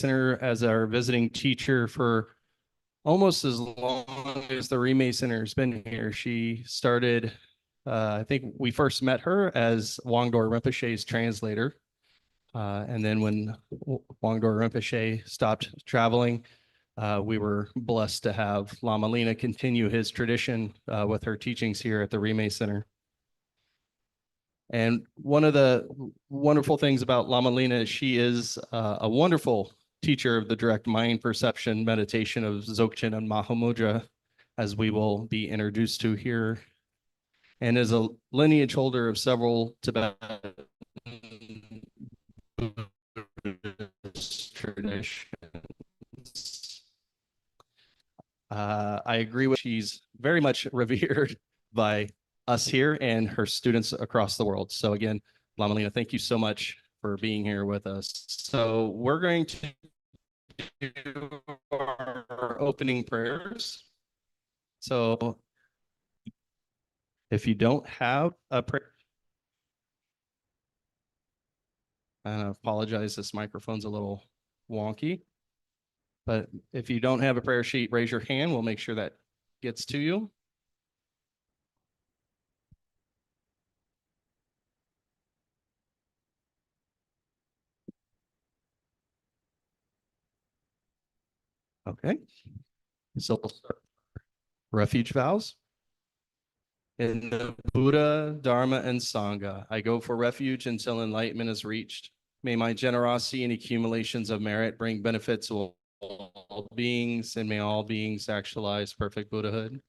Center as our visiting teacher for almost as long as the Rime Center has been here. She started, I think we first met her as Wangdor Rinpoche's translator. And then when Wangdor Rinpoche stopped traveling, we were blessed to have Lama Lena continue his tradition with her teachings here at the Rime Center. And one of the wonderful things about Lama Lena is she is a wonderful teacher of the direct mind perception meditation of Dzogchen and Mahamudra, as we will be introduced to here, and is a lineage holder of several Tibetan traditions. I agree with she's very much revered by us here and her students across the world. So again, Lama Lena, thank you so much for being here with us. So we're going to do our opening prayers. So if you don't have a prayer, I apologize, this microphone's a little wonky, but if you don't have a prayer sheet, raise your hand. We'll make sure that gets to you. Okay, so we'll start. Refuge vows. In the Buddha, Dharma, and Sangha, I go for refuge until enlightenment is reached. May my generosity and accumulations of merit bring benefit to all beings, and may all beings actualize perfect Buddhahood.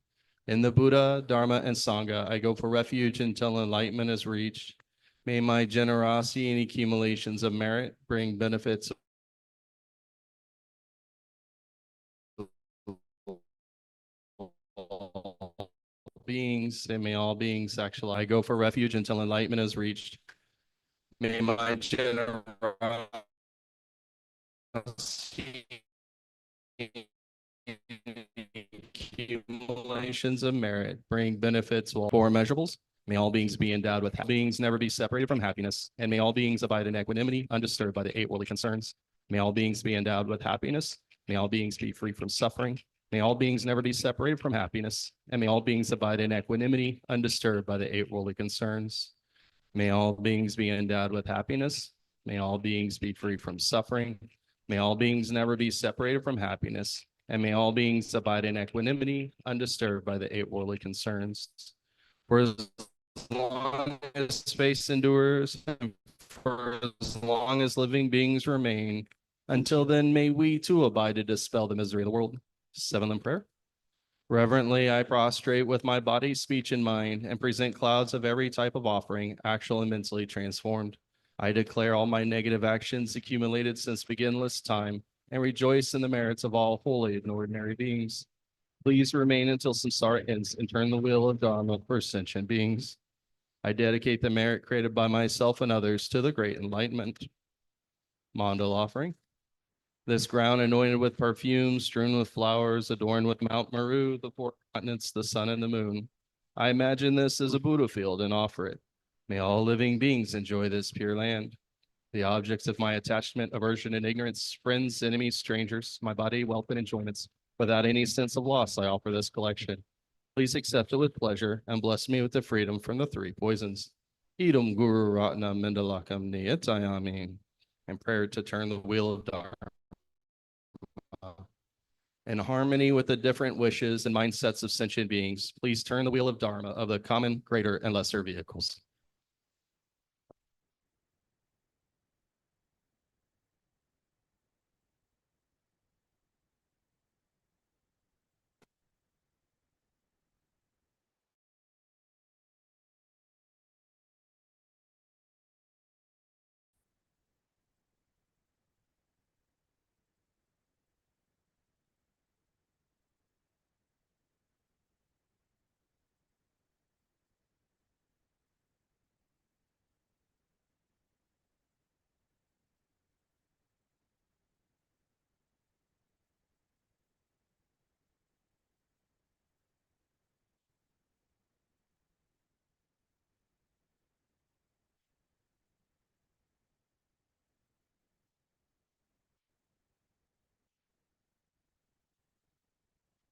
In the Buddha, Dharma, and Sangha, I go for refuge until enlightenment is reached. May my generosity and accumulations of merit bring benefits beings, and may all beings actualize. I go for refuge until enlightenment is reached. May my generosity accumulations of merit bring benefits to all four measurables. May all beings be endowed with beings never be separated from happiness, and may all beings abide in equanimity, undisturbed by the eight worldly concerns. May all beings be endowed with happiness. May all beings be free from suffering. May all beings never be separated from happiness, and may all beings abide in equanimity, undisturbed by the eight worldly concerns. May all beings be endowed with happiness. May all beings be free from suffering. May all beings never be separated from happiness, and may all beings abide in equanimity, undisturbed by the eight worldly concerns. For as long as space endures, and for as long as living beings remain, until then may we too abide to dispel the misery of the world. Seventh in prayer. Reverently, I prostrate with my body, speech, and mind, and present clouds of every type of offering, actual and mentally transformed. I declare all my negative actions accumulated since beginless time, and rejoice in the merits of all holy and ordinary beings. Please remain until samsara ends and turn the wheel of Dharma for sentient beings. I dedicate the merit created by myself and others to the great enlightenment. Mandal offering. This ground anointed with perfumes, strewn with flowers, adorned with Mount Meru, the four continents, the sun, and the moon. I imagine this as a Buddha field and offer it. May all living beings enjoy this pure land. The objects of my attachment, aversion, and ignorance, friends, enemies, strangers, my body, wealth, and enjoyments, without any sense of loss, I offer this collection. Please accept it with pleasure and bless me with the freedom from the three poisons. Idam Guru Ratna Mendalakam Niyatayami. And prayer to turn the wheel of Dharma. In harmony with the different wishes and mindsets of sentient beings, please turn the wheel of Dharma of the common, greater, and lesser vehicles.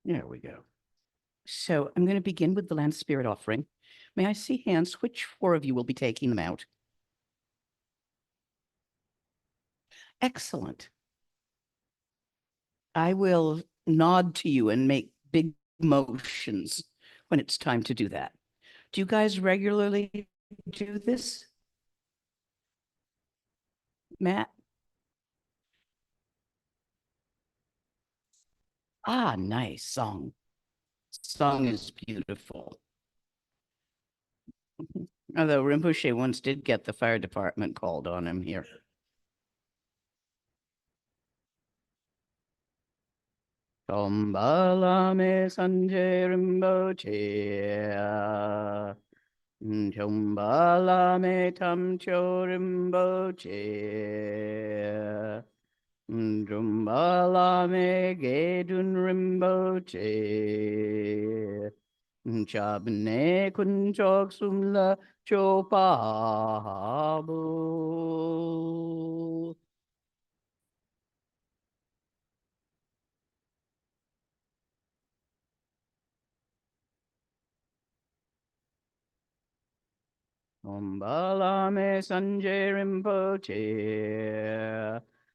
There we go. So I'm going to begin with the land spirit offering. May I see hands? Which four of you will be taking them out? Excellent. I will nod to you and make big motions when it's time to do that. Do you guys regularly do this? Matt? Ah, nice song. Song is beautiful. Although Rinpoche once did get the fire department called on him here. Tombala me sanje Rinpoche. Tombala me tamcho Rinpoche. Drumbala me gedun Rinpoche. Chabne kunchok sumla chopabu. Ombala me sanje Rinpoche.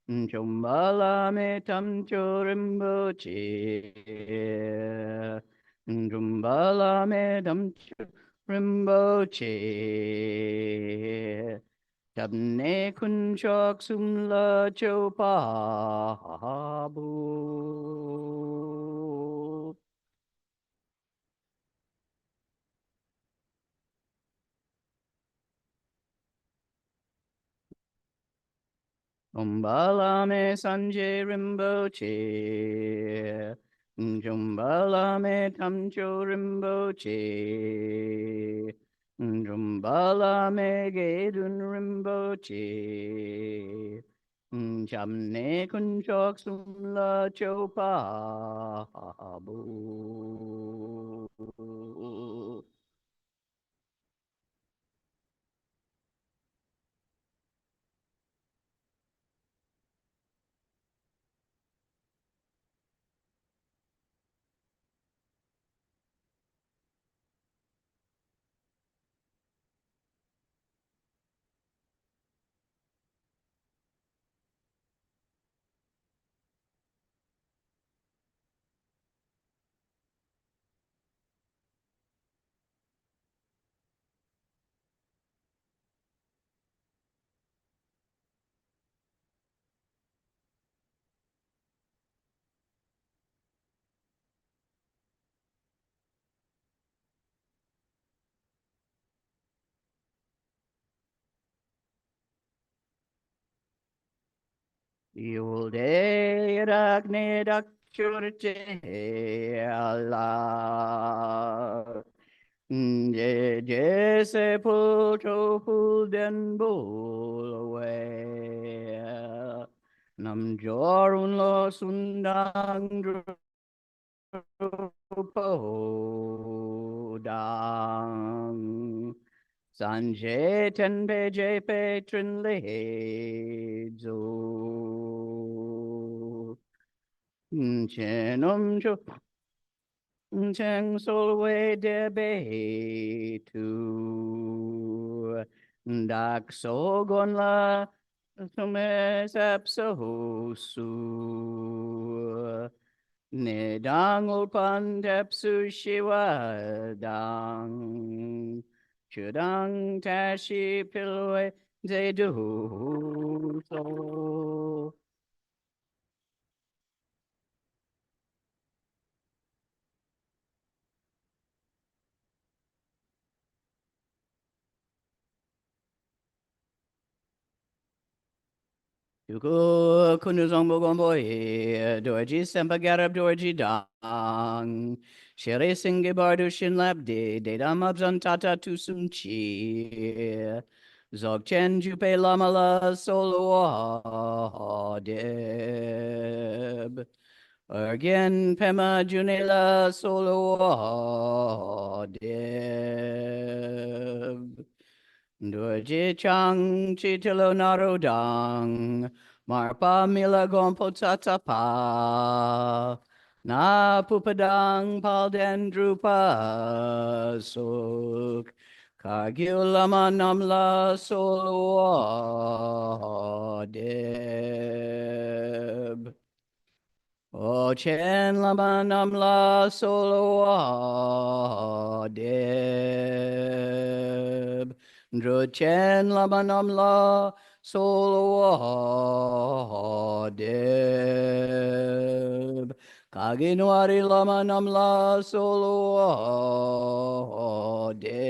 Chombala me tamcho Rinpoche. Drumbala me tamcho Rinpoche. Tabne kunchok sumla chopabu. Umbala me sanje Rinpoche. Jumbala me tamcho Rinpoche. Jumbala me gedun Rinpoche. Jamne kunchok sumla chopabu. Yulde ragne dakchurche Allah. Je se puto fulden bulwe. Nam jorun lo sundang drupo. Sanje tenbe je patron lezo. Chenum cho cheng solwe debe tu. Dak sogon la sumes apso su. Nedang ulpan tepsu shiwa dang. Chudang tashi pilwe zedu so. Yuko kunuzong bogomboy, dorji sempagarab dorji dang. Shere singe bardu shin labde, de damabzan tata tusumchi. Dzogchen jupe lamala solo deb. Again pema junela solo deb. Dorji chang chitilo narodang. Marpa mila gompo tatapa. Na pupadang paldendrupa suk. Kagilama namla solwa deb. O chen lama namla solwa deb. Dru chen lama namla solwa deb. Kaginwari lama namla solwa deb.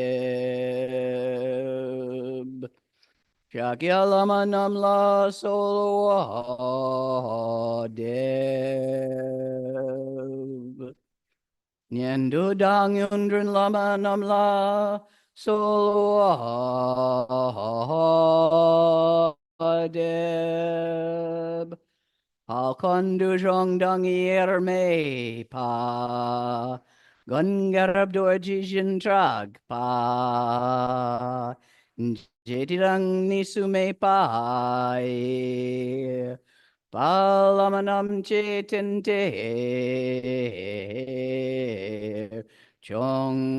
Shakya lama namla solwa deb. Nyendu dang yundrin lama namla solwa deb. Halkondu zhong dang yer me pa. Gungarab dorjijin trag pa. Jetirang nisume pai. Palamanam chetente chong.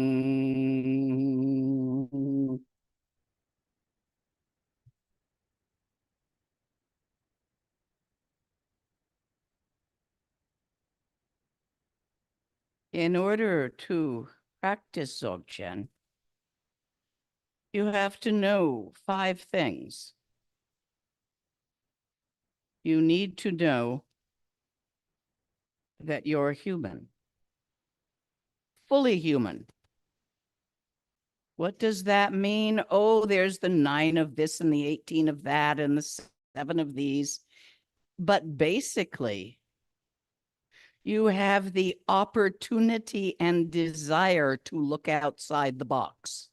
In order to practice Dzogchen, you have to know 5 things. You need to know that you're human, fully human. What does that mean? Oh, there's the 9 of this and the 18 of that and the 7 of these. But basically, you have the opportunity and desire to look outside the box.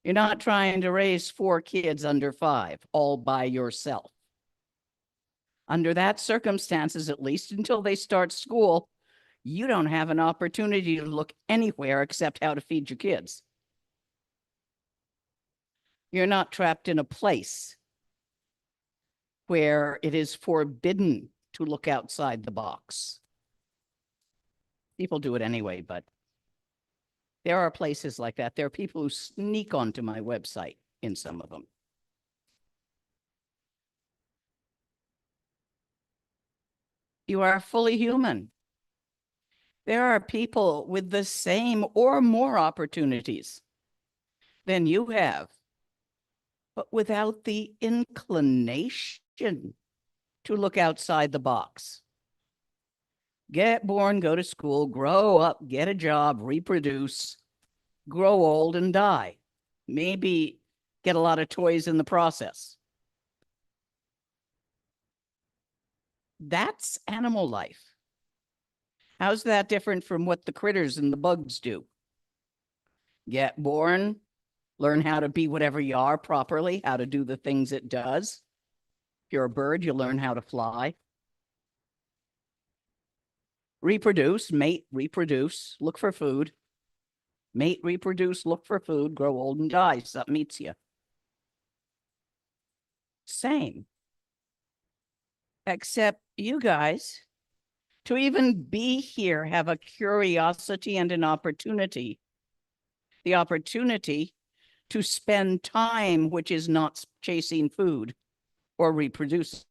You're not trying to raise 4 kids under 5 all by yourself. Under that circumstances, at least until they start school, you don't have an opportunity to look anywhere except how to feed your kids. You're not trapped in a place where it is forbidden to look outside the box. People do it anyway, but there are places like that. There are people who sneak onto my website in some of them. You are fully human. There are people with the same or more opportunities than you have, but without the inclination to look outside the box. Get born, go to school, grow up, get a job, reproduce, grow old and die. Maybe get a lot of toys in the process. That's animal life. How's that different from what the critters and the bugs do? Get born, learn how to be whatever you are properly, how to do the things it does. If you're a bird, you learn how to fly. Reproduce, mate, reproduce, look for food. Mate, reproduce, look for food, grow old and die. Something eats you. Same. Except you guys, to even be here, have a curiosity and an opportunity. The opportunity to spend time, which is not chasing food or reproducing.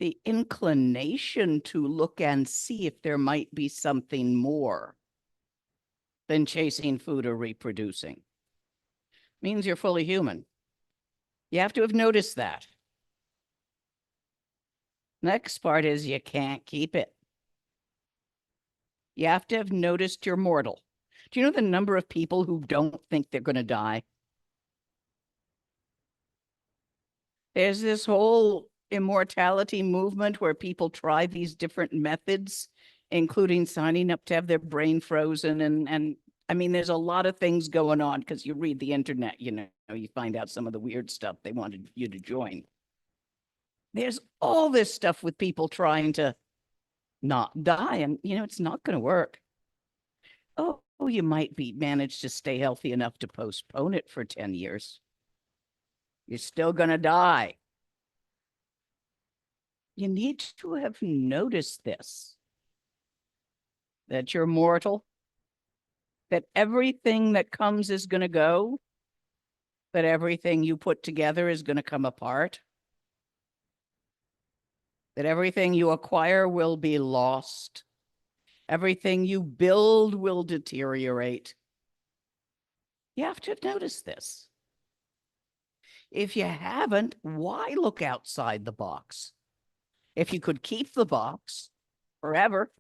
The inclination to look and see if there might be something more than chasing food or reproducing means you're fully human. You have to have noticed that. Next part is you can't keep it. You have to have noticed you're mortal. Do you know the number of people who don't think they're going to die? There's this whole immortality movement where people try these different methods, including signing up to have their brain frozen. And I mean, there's a lot of things going on because you read the internet, you find out some of the weird stuff they wanted you to join. There's all this stuff with people trying to not die, and it's not going to work. Oh, you might manage to stay healthy enough to postpone it for 10 years. You're still going to die. You need to have noticed this, that you're mortal, that everything that comes is going to go, that everything you put together is going to come apart, that everything you acquire will be lost, everything you build will deteriorate. You have to notice this. If you haven't, why look outside the box? If you could keep the box forever,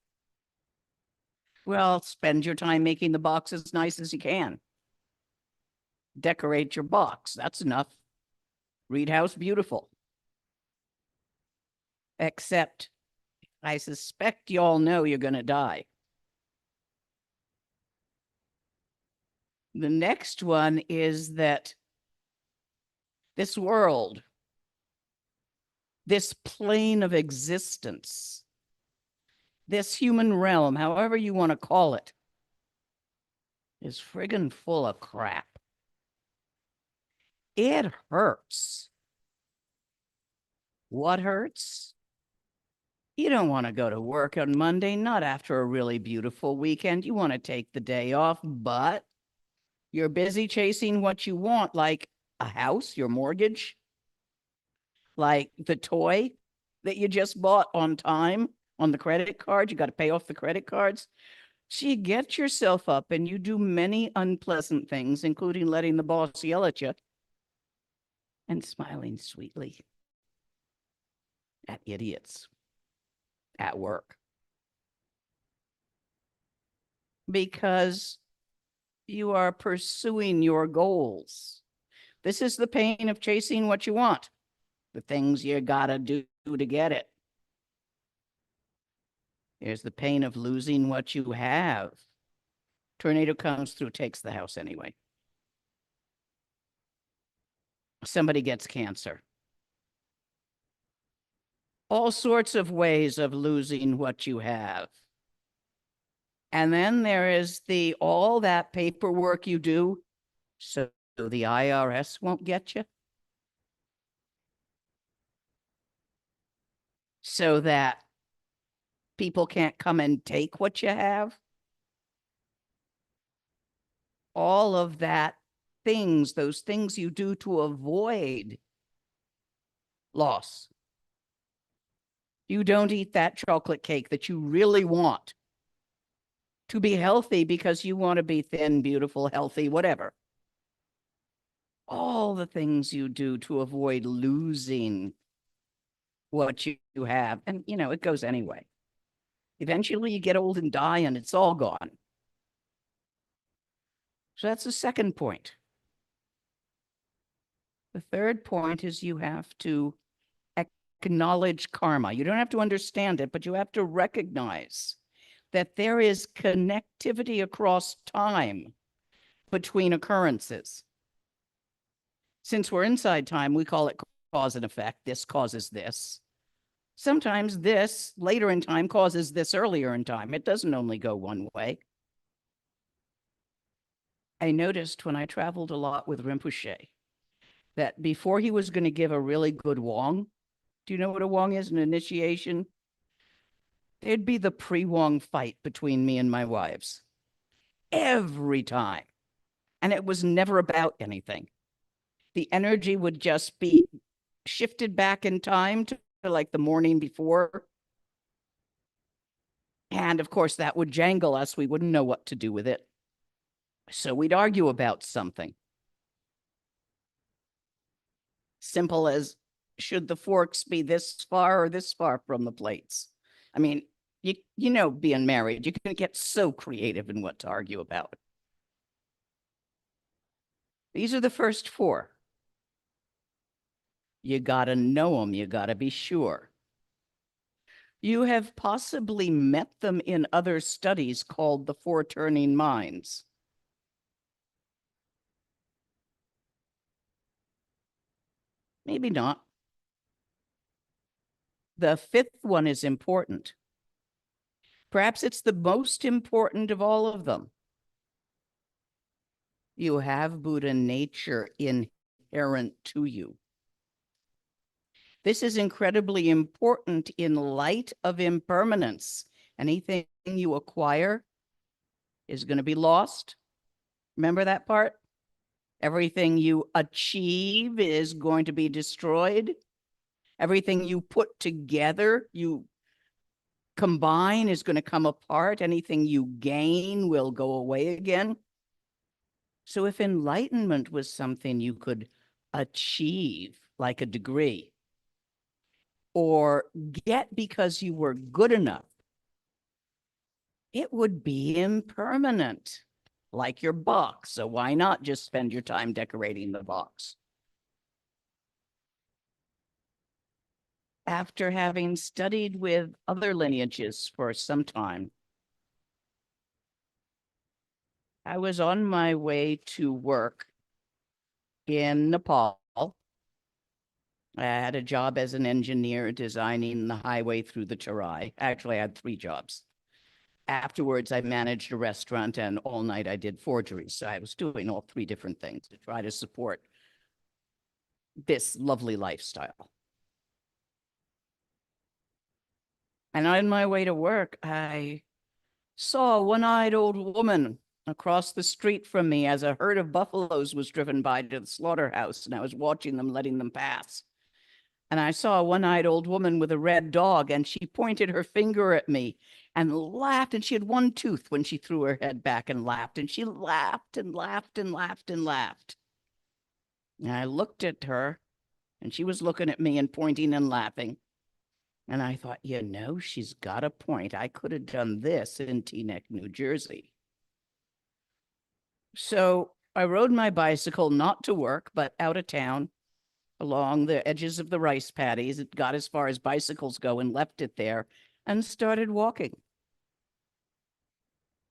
well, spend your time making the box as nice as you can. Decorate your box. That's enough. Read House Beautiful. Except, I suspect you all know you're going to die. The next one is that this world, this plane of existence, this human realm, however you want to call it, is friggin' full of crap. It hurts. What hurts? You don't want to go to work on Monday, not after a really beautiful weekend. You want to take the day off, but you're busy chasing what you want, like a house, your mortgage, like the toy that you just bought on time on the credit card. You got to pay off the credit cards. So you get yourself up and you do many unpleasant things, including letting the boss yell at you and smiling sweetly at idiots at work. Because you are pursuing your goals. This is the pain of chasing what you want, the things you gotta do to get it. There's the pain of losing what you have. Tornado comes through, takes the house anyway. Somebody gets cancer. All sorts of ways of losing what you have. And then there is all that paperwork you do so the IRS won't get you. So that people can't come and take what you have. All of that those things you do to avoid loss. You don't eat that chocolate cake that you really want to be healthy because you want to be thin, beautiful, healthy, whatever. All the things you do to avoid losing what you have. And, it goes anyway. Eventually you get old and die and it's all gone. So that's the second point. The third point is you have to acknowledge karma. You don't have to understand it, but you have to recognize that there is connectivity across time between occurrences. Since we're inside time, we call it cause and effect. This causes this. Sometimes this later in time causes this earlier in time. It doesn't only go one way. I noticed when I traveled a lot with Rinpoche that before he was going to give a really good Wong, do you know what a Wong is? An initiation? There'd be the pre-Wong fight between me and my wives. Every time. And it was never about anything. The energy would just be shifted back in time to like the morning before. And of course, that would jangle us. We wouldn't know what to do with it. So we'd argue about something. Simple as, should the forks be this far or this far from the plates? I mean, being married, you can get so creative in what to argue about. These are the first four. You got to know them. You got to be sure. You have possibly met them in other studies called the Four Turning Minds. Maybe not. The fifth one is important. Perhaps it's the most important of all of them. You have Buddha nature inherent to you. This is incredibly important in light of impermanence. Anything you acquire is going to be lost. Remember that part? Everything you achieve is going to be destroyed. Everything you put together, you combine, is going to come apart. Anything you gain will go away again. So if enlightenment was something you could achieve, like a degree, or get because you were good enough, it would be impermanent, like your box. So why not just spend your time decorating the box? After having studied with other lineages for some time, I was on my way to work in Nepal. I had a job as an engineer designing the highway through the Terai. Actually, I had 3 jobs. Afterwards, I managed a restaurant, and all night I did forgeries. So I was doing all 3 different things to try to support this lovely lifestyle. And on my way to work, I saw a one-eyed old woman across the street from me as a herd of buffaloes was driven by to the slaughterhouse, and I was watching them, letting them pass. And I saw a one-eyed old woman with a red dog, and she pointed her finger at me and laughed, and she had 1 tooth when she threw her head back and laughed, and she laughed and laughed and laughed and laughed. And I looked at her, and she was looking at me and pointing and laughing. And I thought, you know, she's got a point. I could have done this in Teaneck, New Jersey. So I rode my bicycle, not to work, but out of town, along the edges of the rice paddies. It got as far as bicycles go and left it there and started walking.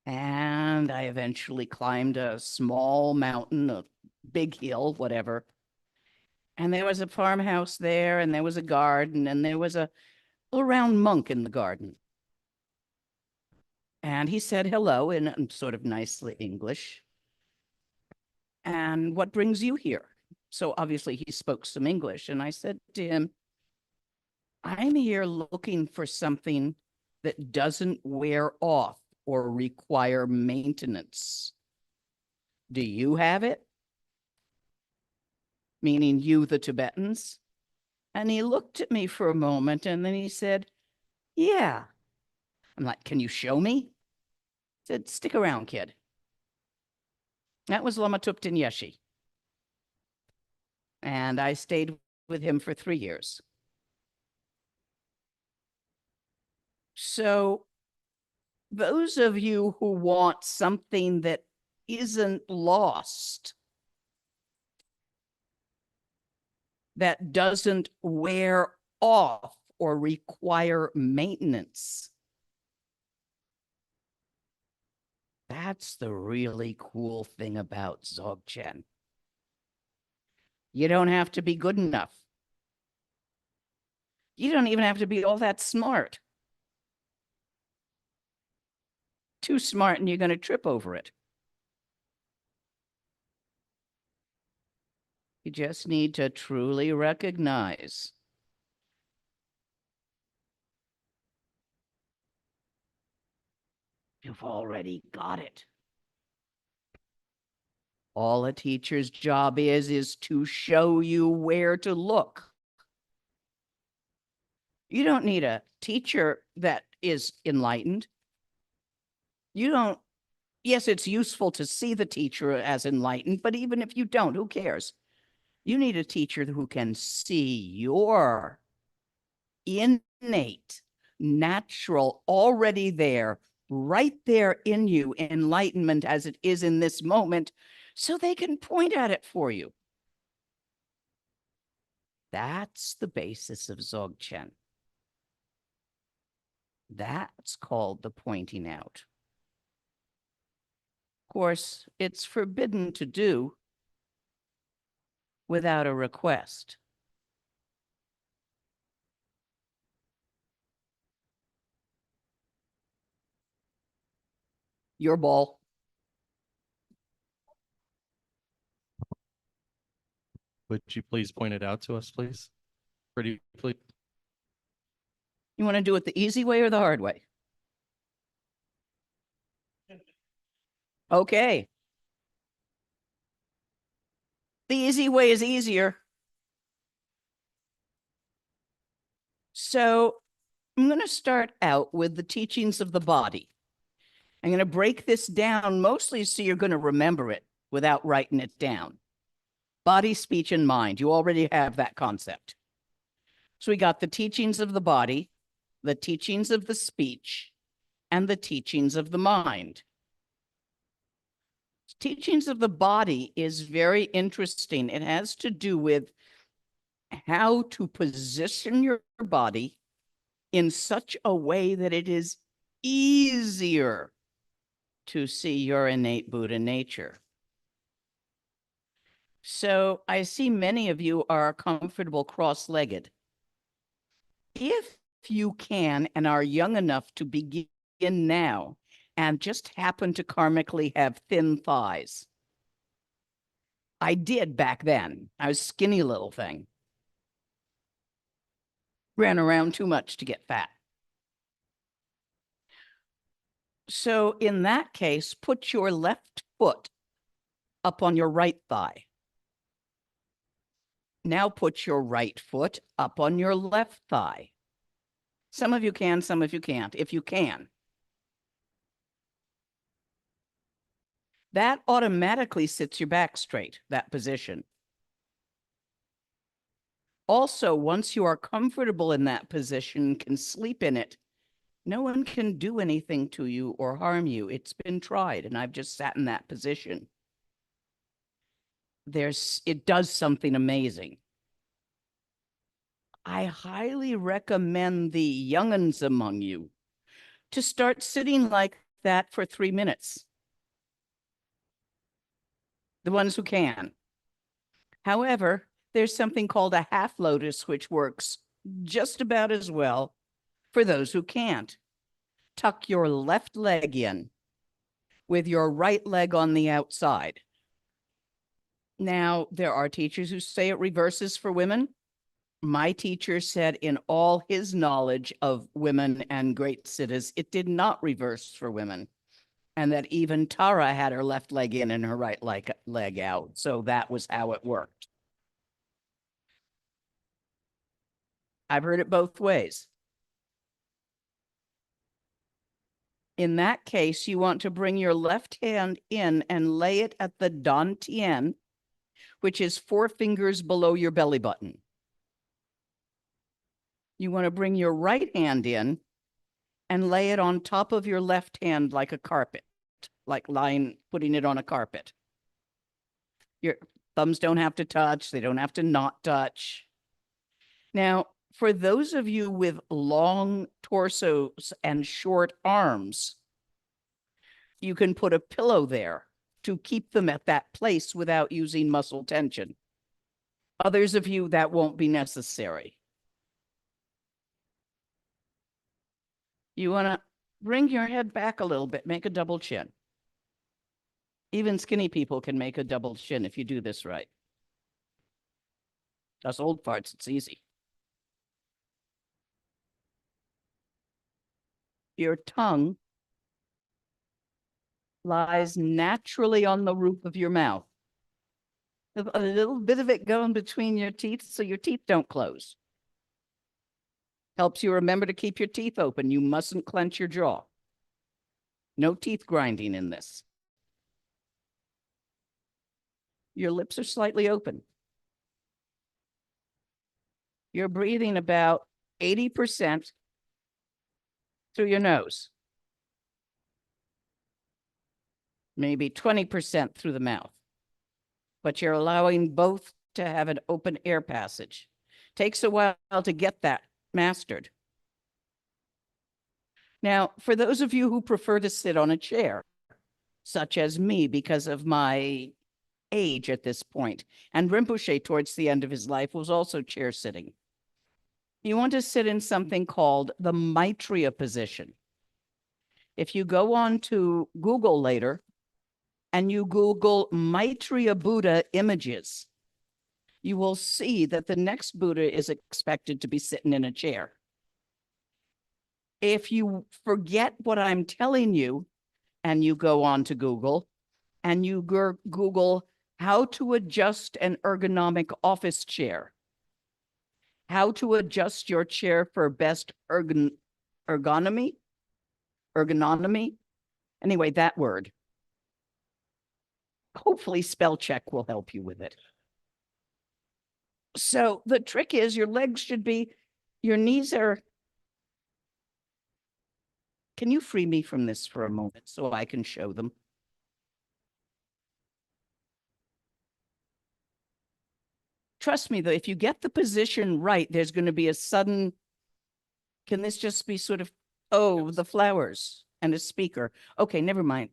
And I eventually climbed a small mountain, a big hill, whatever. And there was a farmhouse there, and there was a garden, and there was a little round monk in the garden. And he said hello in sort of nicely English. And what brings you here? So obviously he spoke some English. And I said to him, I'm here looking for something that doesn't wear off or require maintenance. Do you have it? Meaning you, the Tibetans? And he looked at me for a moment, and then he said, yeah. I'm like, can you show me? He said, stick around, kid. That was Lama Tupten Yeshi. And I stayed with him for 3 years. So those of you who want something that isn't lost, that doesn't wear off or require maintenance, that's the really cool thing about Dzogchen. You don't have to be good enough. You don't even have to be all that smart. Too smart and you're going to trip over it. You just need to truly recognize you've already got it. All a teacher's job is to show you where to look. You don't need a teacher that is enlightened. You don't, yes, it's useful to see the teacher as enlightened, but even if you don't, who cares? You need a teacher who can see your innate, natural, already there, right there in you, enlightenment as it is in this moment, so they can point at it for you. That's the basis of Dzogchen. That's called the pointing out. Of course, it's forbidden to do without a request. Your ball. Would you please point it out to us, please? Pretty please. You want to do it the easy way or the hard way? Okay. The easy way is easier. So I'm going to start out with the teachings of the body. I'm going to break this down mostly so you're going to remember it without writing it down. Body, speech, and mind. You already have that concept. So we got the teachings of the body, the teachings of the speech, and the teachings of the mind. Teachings of the body is very interesting. It has to do with how to position your body in such a way that it is easier to see your innate Buddha nature. So I see many of you are comfortable cross-legged. If you can and are young enough to begin now and just happen to karmically have thin thighs. I did back then. I was a skinny little thing. Ran around too much to get fat. So in that case, put your left foot up on your right thigh. Now put your right foot up on your left thigh. Some of you can, some of you can't. If you can. That automatically sits your back straight, that position. Also, once you are comfortable in that position, can sleep in it, no one can do anything to you or harm you. It's been tried, and I've just sat in that position. It does something amazing. I highly recommend the young'uns among you to start sitting like that for 3 minutes. The ones who can. However, there's something called a half lotus, which works just about as well for those who can't. Tuck your left leg in with your right leg on the outside. Now, there are teachers who say it reverses for women. My teacher said in all his knowledge of women and great siddhas, it did not reverse for women. And that even Tara had her left leg in and her right leg out. So that was how it worked. I've heard it both ways. In that case, you want to bring your left hand in and lay it at the dantian, which is 4 fingers below your belly button. You want to bring your right hand in and lay it on top of your left hand like a carpet, like putting it on a carpet. Your thumbs don't have to touch. They don't have to not touch. Now, for those of you with long torsos and short arms, you can put a pillow there to keep them at that place without using muscle tension. Others of you, that won't be necessary. You want to bring your head back a little bit, make a double chin. Even skinny people can make a double chin if you do this right. Us old farts, it's easy. Your tongue lies naturally on the roof of your mouth. A little bit of it going between your teeth so your teeth don't close. Helps you remember to keep your teeth open. You mustn't clench your jaw. No teeth grinding in this. Your lips are slightly open. You're breathing about 80% through your nose. Maybe 20% through the mouth. But you're allowing both to have an open air passage. Takes a while to get that mastered. Now, for those of you who prefer to sit on a chair, such as me because of my age at this point, and Rinpoche towards the end of his life was also chair sitting. You want to sit in something called the Maitreya position. If you go on to Google later and you Google Maitreya Buddha images, you will see that the next Buddha is expected to be sitting in a chair. If you forget what I'm telling you and you go on to Google and you Google how to adjust an ergonomic office chair, how to adjust your chair for best ergonomy, anyway, that word. Hopefully spell check will help you with it. So the trick is your legs should be, your knees are, can you free me from this for a moment so I can show them? Trust me though, if you get the position right, there's going to be a sudden, can this just be sort of, oh, the flowers and a speaker. Okay, never mind.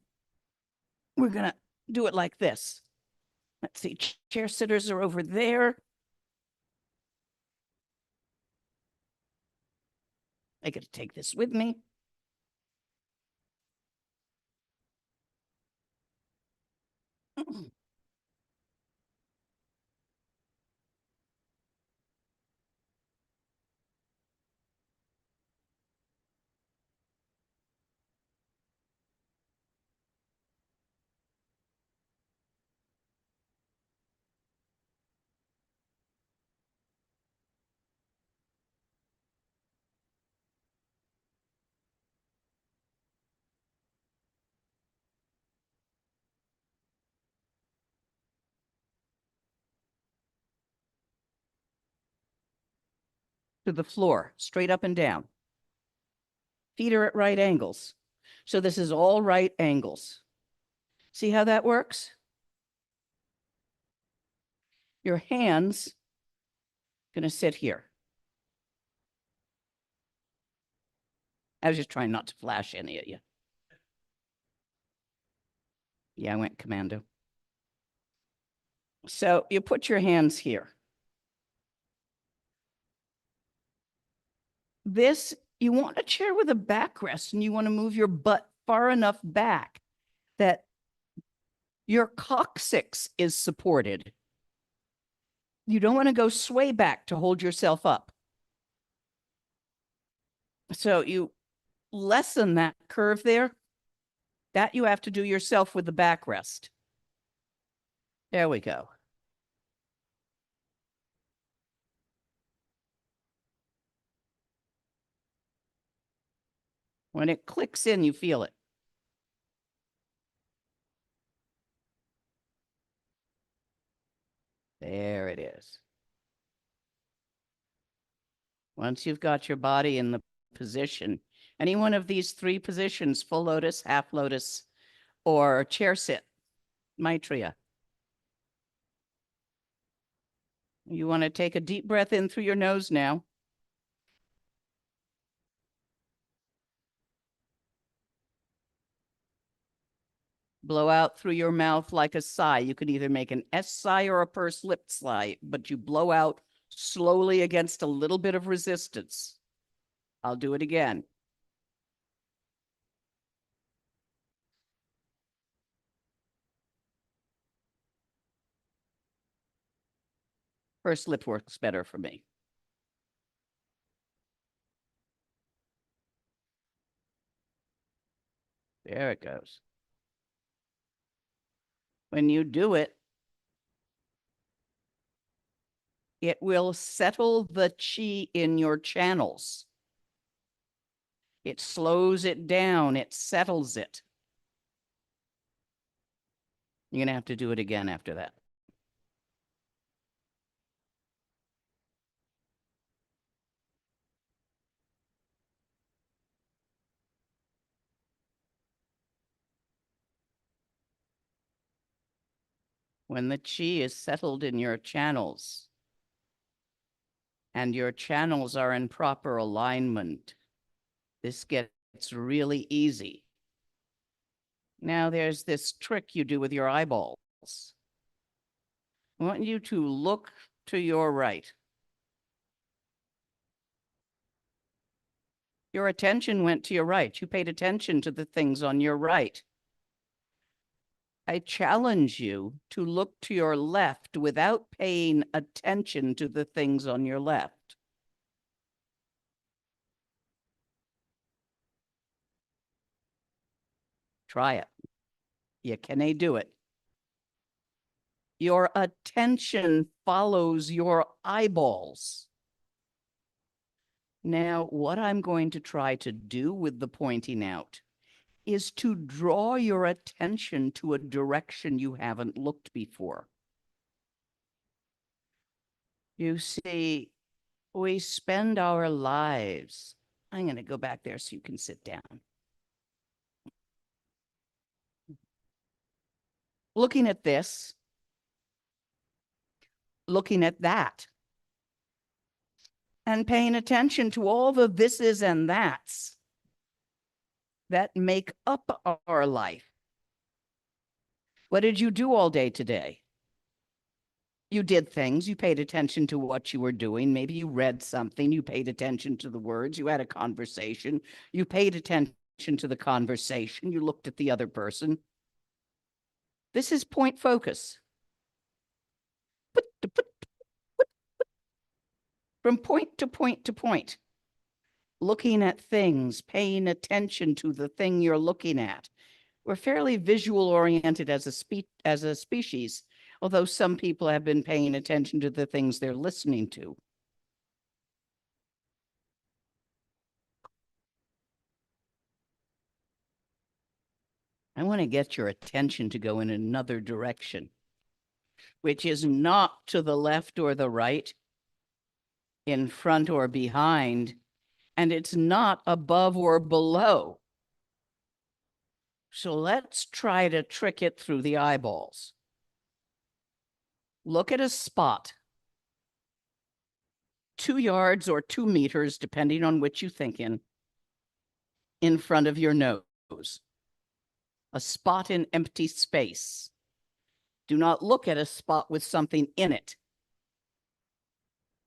We're going to do it like this. Let's see, chair sitters are over there. I got to take this with me. To the floor, straight up and down. Feet are at right angles. So this is all right angles. See how that works? Your hands going to sit here. I was just trying not to flash any at you. Yeah, I went commando. So you put your hands here. This, you want a chair with a backrest and you want to move your butt far enough back that your coccyx is supported. You don't want to go sway back to hold yourself up. So you lessen that curve there. That you have to do yourself with the backrest. There we go. When it clicks in, you feel it. There it is. Once you've got your body in the position, any one of these three positions, full lotus, half lotus, or chair sit, Maitreya. You want to take a deep breath in through your nose now. Blow out through your mouth like a sigh. You can either make an S sigh or a pursed lip sigh, but you blow out slowly against a little bit of resistance. I'll do it again. Pursed lip works better for me. There it goes. When you do it, it will settle the chi in your channels. It slows it down. It settles it. You're going to have to do it again after that. When the chi is settled in your channels and your channels are in proper alignment, this gets really easy. Now there's this trick you do with your eyeballs. I want you to look to your right. Your attention went to your right. You paid attention to the things on your right. I challenge you to look to your left without paying attention to the things on your left. Try it. You can do it. Your attention follows your eyeballs. Now, what I'm going to try to do with the pointing out is to draw your attention to a direction you haven't looked before. You see, we spend our lives. I'm going to go back there so you can sit down. Looking at this, looking at that, and paying attention to all the thises and that's that make up our life. What did you do all day today? You did things, you paid attention to what you were doing. Maybe you read something, you paid attention to the words, you had a conversation, you paid attention to the conversation, you looked at the other person. This is point focus. From point to point to point, looking at things, paying attention to the thing you're looking at. We're fairly visual oriented as a species, although some people have been paying attention to the things they're listening to. I want to get your attention to go in another direction, which is not to the left or the right, in front or behind, and it's not above or below. So let's try to trick it through the eyeballs. Look at a spot, 2 yards or 2 meters, depending on which you think in front of your nose. A spot in empty space. Do not look at a spot with something in it.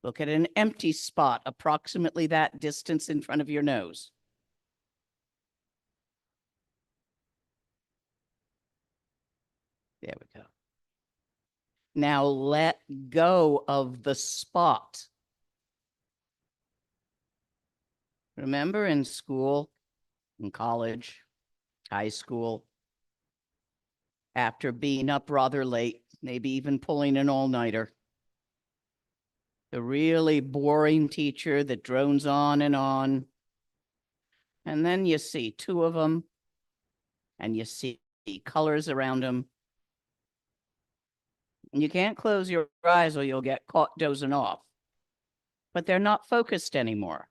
Look at an empty spot, approximately that distance in front of your nose. There we go. Now let go of the spot. Remember in school, in college, high school, after being up rather late, maybe even pulling an all-nighter, the really boring teacher that drones on, and then you see 2 of them, and you see colors around them. You can't close your eyes or you'll get caught dozing off, but they're not focused anymore.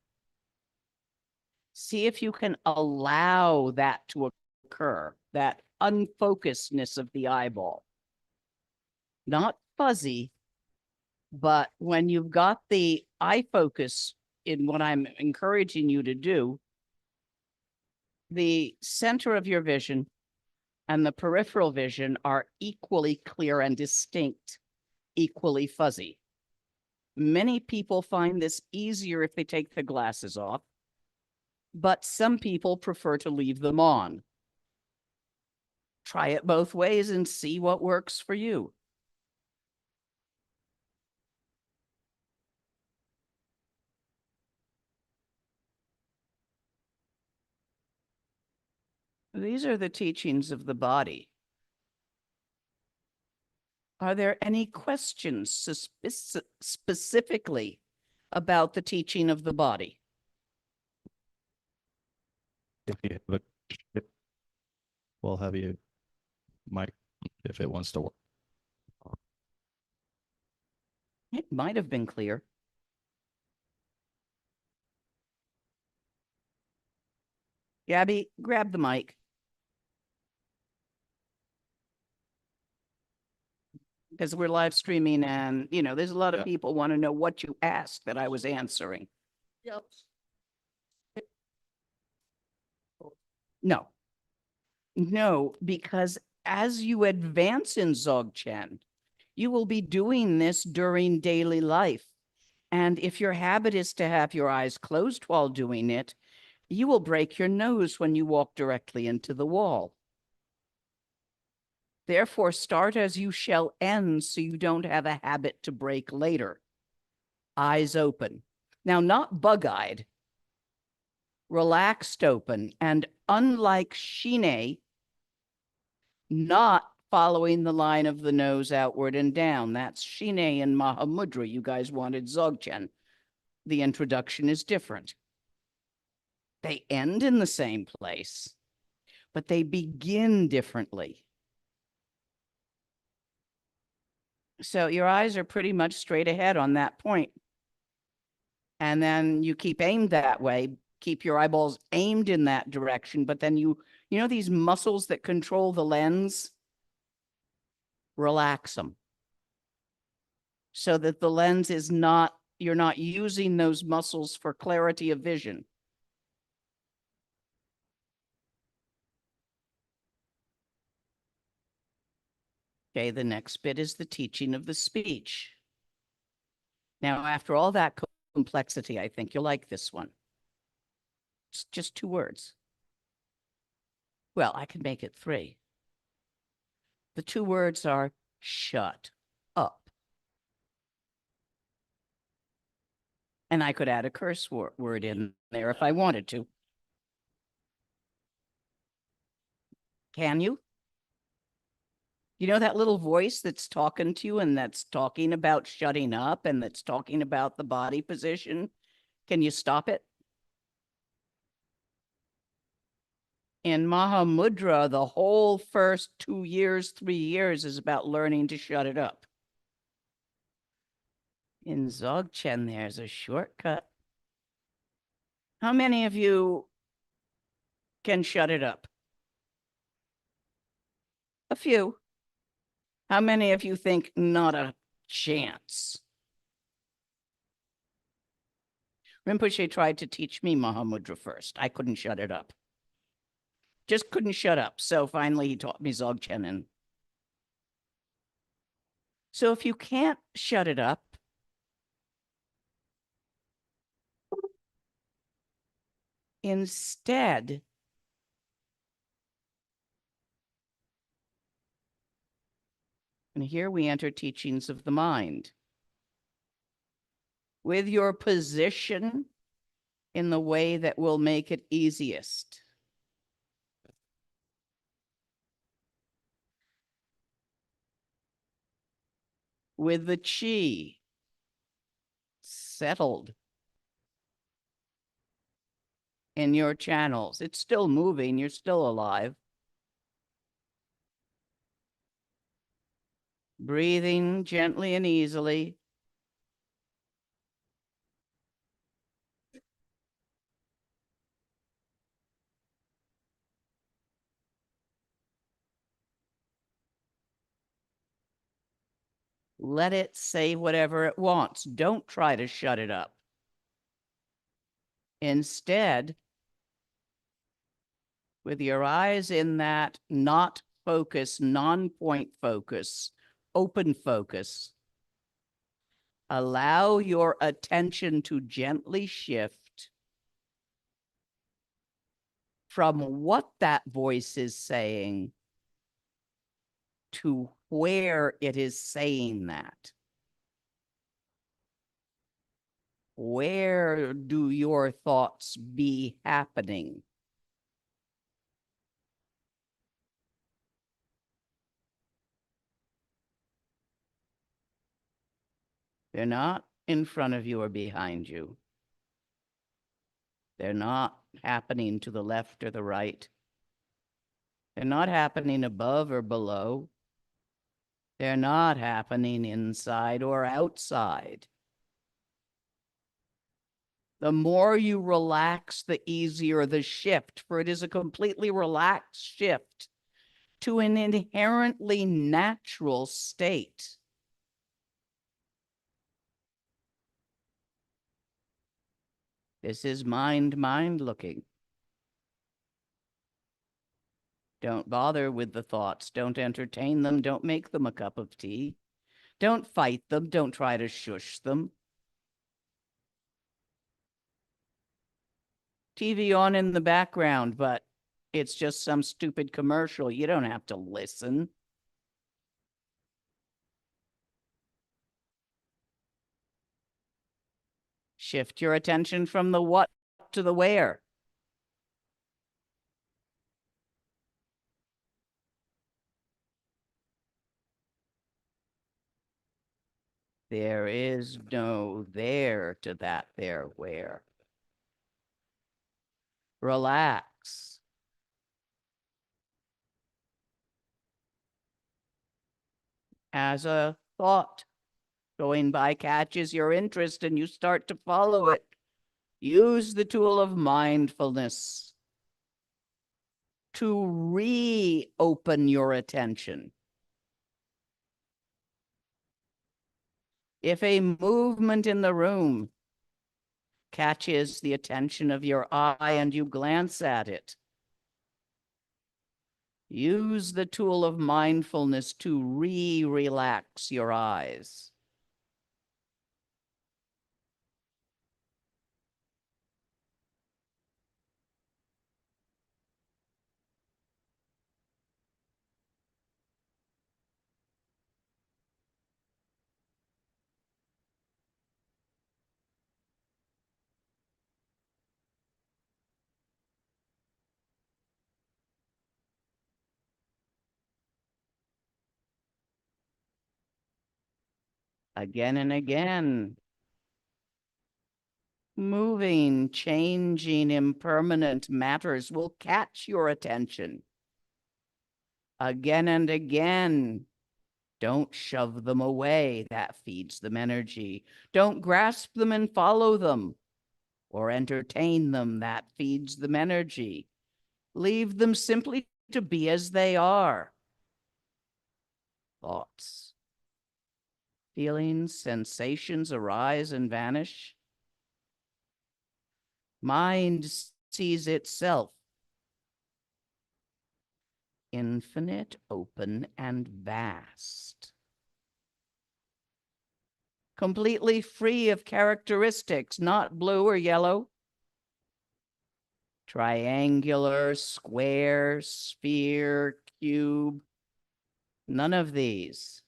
See if you can allow that to occur, that unfocusedness of the eyeball. Not fuzzy, but when you've got the eye focus in what I'm encouraging you to do, the center of your vision and the peripheral vision are equally clear and distinct, equally fuzzy. Many people find this easier if they take the glasses off, but some people prefer to leave them on. Try it both ways and see what works for you. These are the teachings of the body. Are there any questions specifically about the teaching of the body? If you have we'll have you mic if it wants to work. It might have been clear. Gabby, grab the mic. Because we're live streaming and, there's a lot of people want to know what you asked that I was answering. Yep. No. No, because as you advance in Dzogchen, you will be doing this during daily life. And if your habit is to have your eyes closed while doing it, you will break your nose when you walk directly into the wall. Therefore, start as you shall end so you don't have a habit to break later. Eyes open. Now, not bug-eyed, relaxed open, and unlike Shine, not following the line of the nose outward and down. That's Shine and Mahamudra. You guys wanted Dzogchen. The introduction is different. They end in the same place, but they begin differently. So your eyes are pretty much straight ahead on that point. And then you keep aimed that way, keep your eyeballs aimed in that direction, but then you know these muscles that control the lens? Relax them. So that the lens is not, you're not using those muscles for clarity of vision. Okay, the next bit is the teaching of the speech. Now, after all that complexity, I think you'll like this one. It's just 2 words. Well, I can make it 3. The 2 words are shut up. And I could add a curse word in there if I wanted to. Can you? You know that little voice that's talking to you and that's talking about shutting up and that's talking about the body position? Can you stop it? In Mahamudra, the whole first 2 years, 3 years is about learning to shut it up. In Dzogchen, there's a shortcut. How many of you can shut it up? A few. How many of you think not a chance? Rinpoche tried to teach me Mahamudra first. I couldn't shut it up. Just couldn't shut up. So finally he taught me Dzogchen. And so if you can't shut it up, instead, and here we enter teachings of the mind. With your position in the way that will make it easiest. With the chi settled in your channels. It's still moving, you're still alive. Breathing gently and easily. Let it say whatever it wants. Don't try to shut it up. Instead, with your eyes in that not focus, non-point focus, open focus, allow your attention to gently shift from what that voice is saying to where it is saying that. Where do your thoughts be happening? They're not in front of you or behind you. They're not happening to the left or the right. They're not happening above or below. They're not happening inside or outside. The more you relax, the easier the shift, for it is a completely relaxed shift to an inherently natural state. This is mind looking. Don't bother with the thoughts. Don't entertain them. Don't make them a cup of tea. Don't fight them. Don't try to shush them. TV on in the background, but it's just some stupid commercial. You don't have to listen. Shift your attention from the what to the where. There is no there to that there where. Relax. As a thought going by catches your interest and you start to follow it, use the tool of mindfulness to reopen your attention. If a movement in the room catches the attention of your eye and you glance at it, use the tool of mindfulness to relax your eyes. Again and again. Moving, changing, impermanent matters will catch your attention. Again and again. Don't shove them away. That feeds them energy. Don't grasp them and follow them or entertain them. That feeds them energy. Leave them simply to be as they are. Thoughts, feelings, sensations arise and vanish. Mind sees itself infinite, open, and vast. Completely free of characteristics, not blue or yellow, triangular, square, sphere, cube, none of these.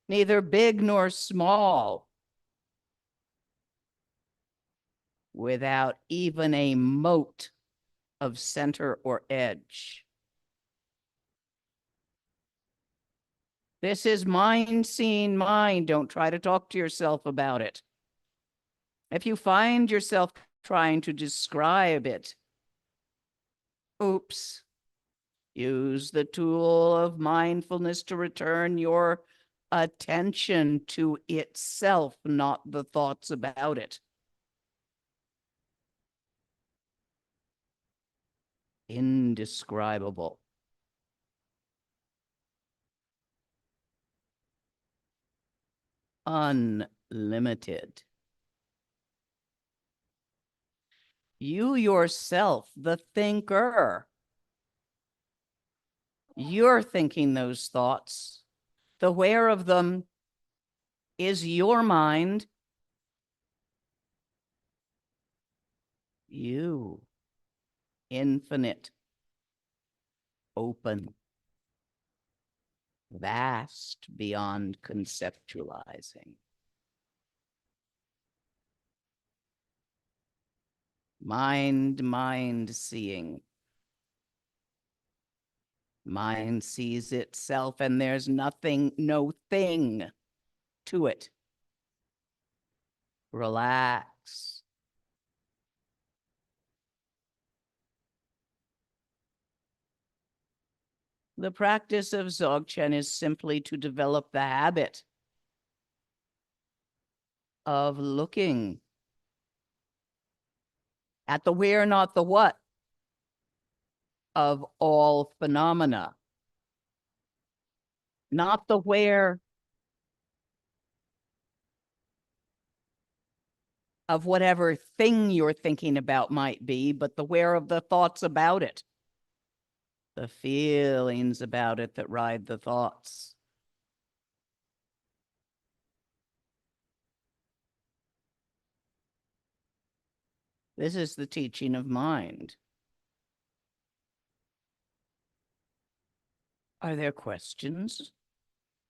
Neither big nor small, without even a mote of center or edge. This is mind seeing mind. Don't try to talk to yourself about it. If you find yourself trying to describe it, oops. Use the tool of mindfulness to return your attention to itself, not the thoughts about it. Indescribable. Unlimited. You yourself, the thinker, you're thinking those thoughts. The where of them is your mind. You, infinite, open, vast beyond conceptualizing. Mind seeing. Mind sees itself and there's nothing, no thing to it. Relax. The practice of Dzogchen is simply to develop the habit of looking at the where, not the what, of all phenomena. Not the where of whatever thing you're thinking about might be, but the where of the thoughts about it. The feelings about it that ride the thoughts. This is the teaching of mind. Are there questions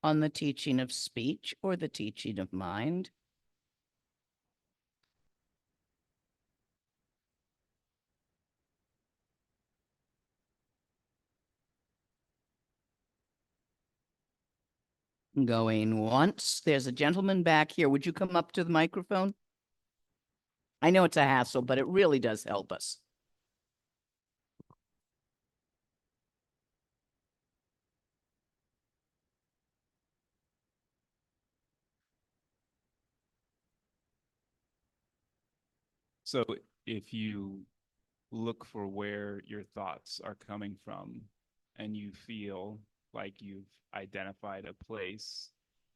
on the teaching of speech or the teaching of mind? Going once. There's a gentleman back here. Would you come up to the microphone? I know it's a hassle, but it really does help us. So if you look for where your thoughts are coming from and you feel like you've identified a place,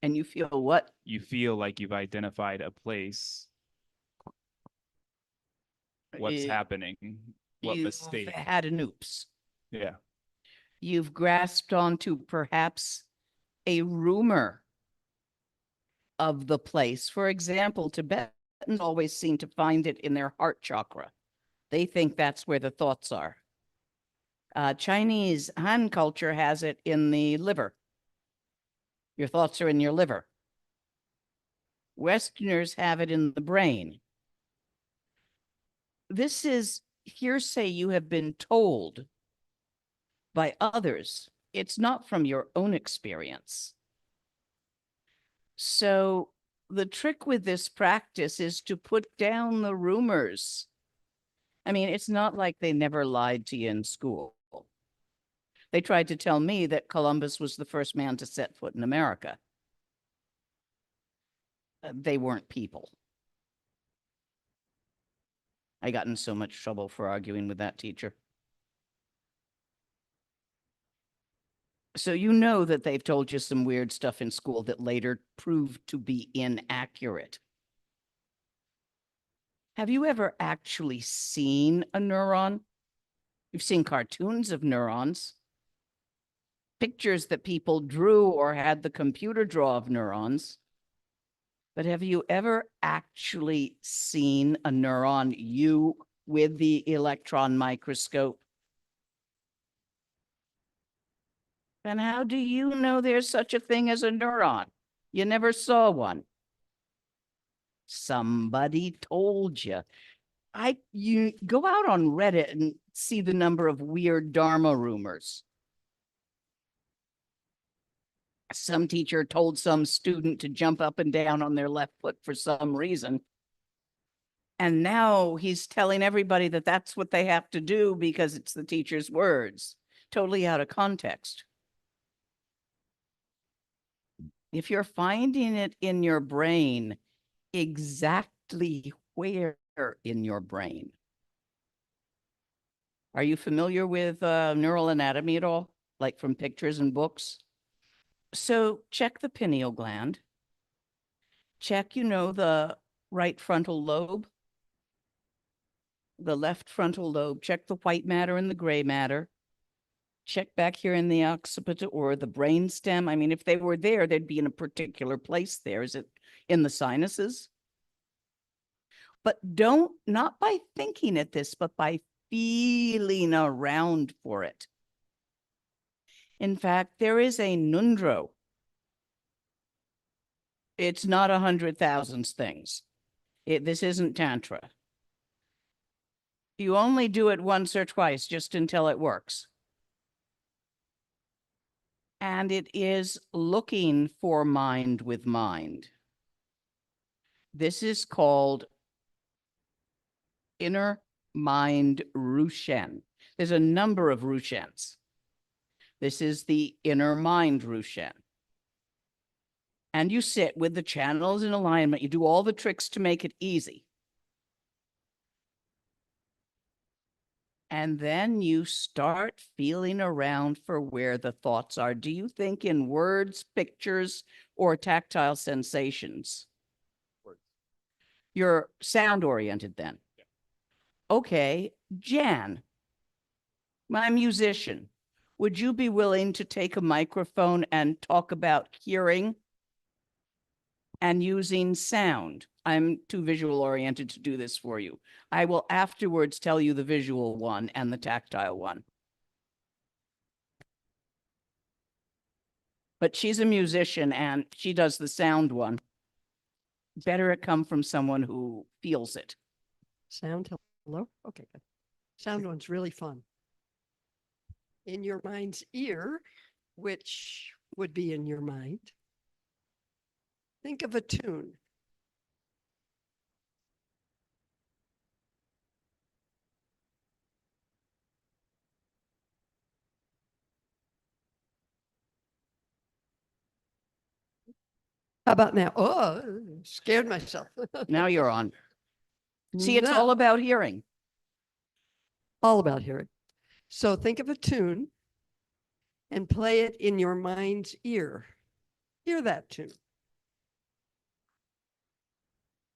And you feel what? you feel like you've identified a place, what's Eh, happening, what You've mistake. had an oops. Yeah. You've grasped onto perhaps a rumor of the place. For example, Tibetans always seem to find it in their heart chakra. They think that's where the thoughts are. Chinese Han culture has it in the liver. Your thoughts are in your liver. Westerners have it in the brain. This is hearsay you have been told by others. It's not from your own experience. So the trick with this practice is to put down the rumors. I mean, it's not like they never lied to you in school. They tried to tell me that Columbus was the first man to set foot in America. They weren't people. I got in so much trouble for arguing with that teacher. So you know that they've told you some weird stuff in school that later proved to be inaccurate. Have you ever actually seen a neuron? You've seen cartoons of neurons, pictures that people drew or had the computer draw of neurons. But have you ever actually seen a neuron, you with the electron microscope? And how do you know there's such a thing as a neuron? You never saw one. Somebody told you. You go out on Reddit and see the number of weird Dharma rumors. Some teacher told some student to jump up and down on their left foot for some reason. And now he's telling everybody that that's what they have to do because it's the teacher's words, totally out of context. If you're finding it in your brain, exactly where in your brain? Are you familiar with neural anatomy at all, like from pictures and books? So check the pineal gland. Check, the right frontal lobe, the left frontal lobe. Check the white matter and the gray matter. Check back here in the occipital or the brain stem. I mean, if they were there, they'd be in a particular place there. Is it in the sinuses? But not by thinking at this, but by feeling around for it. In fact, there is a nundro. It's not 100,000 things. This isn't Tantra. You only do it once or twice just until it works. And it is looking for mind with mind. This is called inner mind Rushen. There's a number of Rushens. This is the inner mind Rushen. And you sit with the channels in alignment. You do all the tricks to make it easy. And then you start feeling around for where the thoughts are. Do you think in words, pictures, or tactile sensations? Words. You're sound oriented then. Yeah. Okay, Jan, my musician, would you be willing to take a microphone and talk about hearing and using sound? I'm too visual oriented to do this for you. I will afterwards tell you the visual one and the tactile one. But she's a musician and she does the sound one. Better it come from someone who feels it. Sound, hello? Okay, good. Sound one's really fun. In your mind's ear, which would be in your mind, Think of a tune. How about now? Oh, scared myself. Now you're on. See, it's all No, about hearing. all about hearing. So think of a tune and play it in your mind's ear. Hear that tune.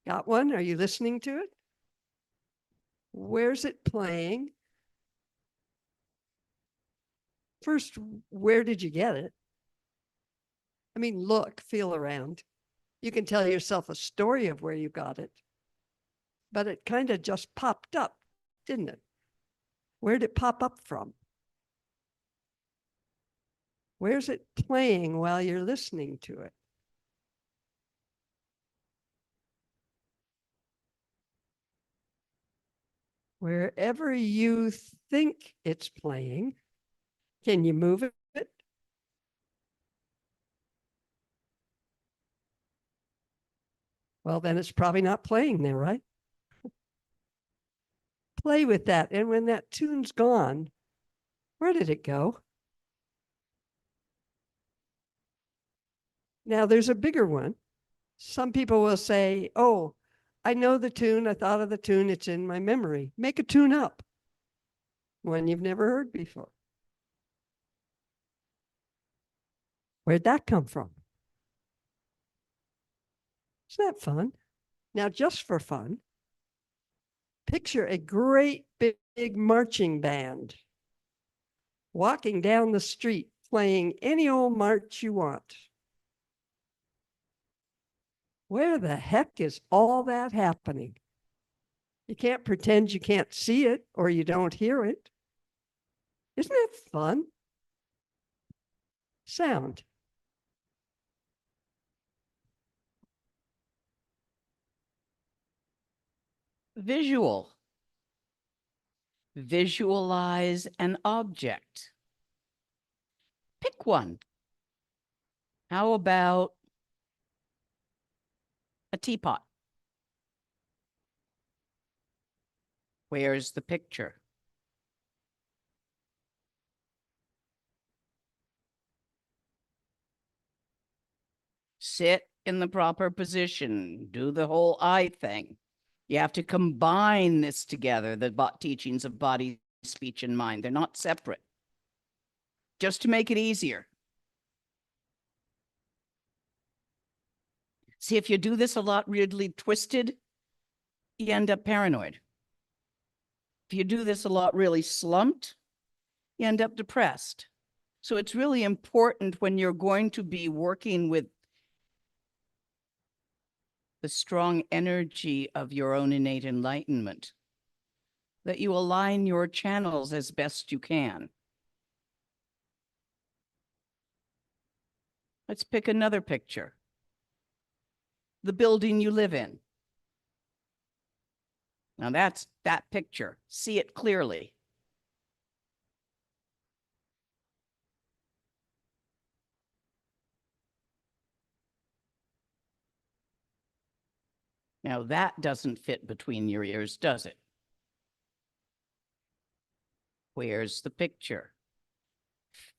Got one? Are you listening to it? Where's it playing? First, where did you get it? I mean, look, feel around. You can tell yourself a story of where you got it, but it kind of just popped up, didn't it? Where did it pop up from? Where's it playing while you're listening to it? Wherever you think it's playing, can you move it? Well, then it's probably not playing there, right? Play with that. And when that tune's gone, where did it go? Now there's a bigger one. Some people will say, oh, I know the tune. I thought of the tune. It's in my memory. Make a tune up. One you've never heard before. Where'd that come from? Isn't that fun? Now, just for fun, picture a great big marching band walking down the street playing any old march you want. Where the heck is all that happening? You can't pretend you can't see it or you don't hear it. Isn't that fun? Sound. Visual. Visualize an object. Pick one. How about a teapot? Where's the picture? Sit in the proper position. Do the whole eye thing. You have to combine this together, the teachings of body, speech, and mind. They're not separate. Just to make it easier. See, if you do this a lot really twisted, you end up paranoid. If you do this a lot really slumped, you end up depressed. So it's really important when you're going to be working with the strong energy of your own innate enlightenment, that you align your channels as best you can. Let's pick another picture. The building you live in. Now that's that picture. See it clearly. Now that doesn't fit between your ears, does it? Where's the picture?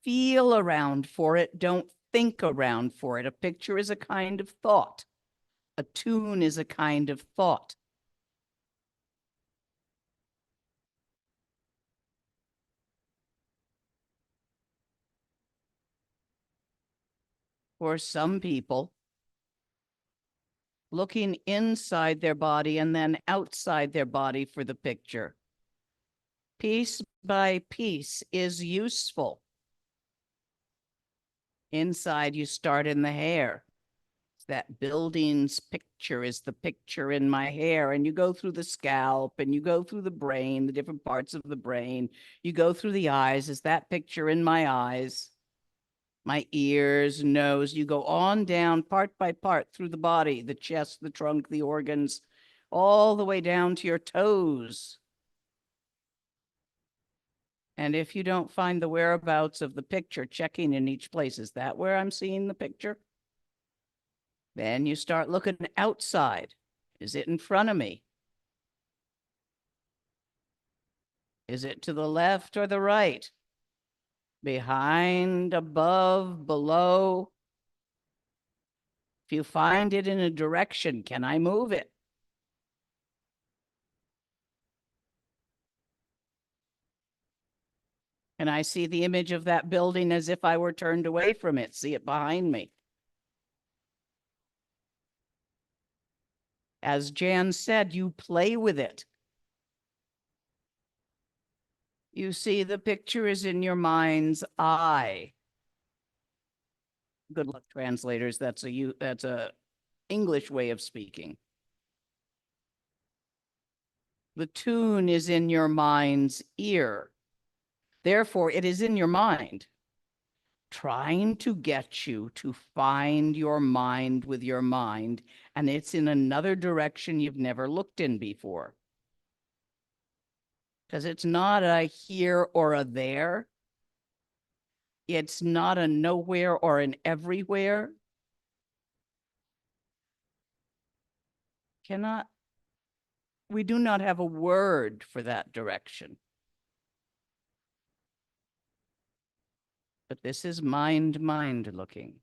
Feel around for it. Don't think around for it. A picture is a kind of thought. A tune is a kind of thought. For some people, looking inside their body and then outside their body for the picture, piece by piece, is useful. Inside, you start in the hair. That building's picture is the picture in my hair. And you go through the scalp and you go through the brain, the different parts of the brain. You go through the eyes. Is that picture in my eyes? My ears, nose. You go on down part by part through the body, the chest, the trunk, the organs, all the way down to your toes. And if you don't find the whereabouts of the picture, checking in each place, is that where I'm seeing the picture? Then you start looking outside. Is it in front of me? Is it to the left or the right? Behind, above, below? If you find it in a direction, can I move it? Can I see the image of that building as if I were turned away from it? See it behind me? As Jan said, you play with it. You see, the picture is in your mind's eye. Good luck, translators. That's a English way of speaking. The tune is in your mind's ear. Therefore, it is in your mind, trying to get you to find your mind with your mind, and it's in another direction you've never looked in before. Because it's not a here or a there. It's not a nowhere or an everywhere. We do not have a word for that direction. But this is mind looking.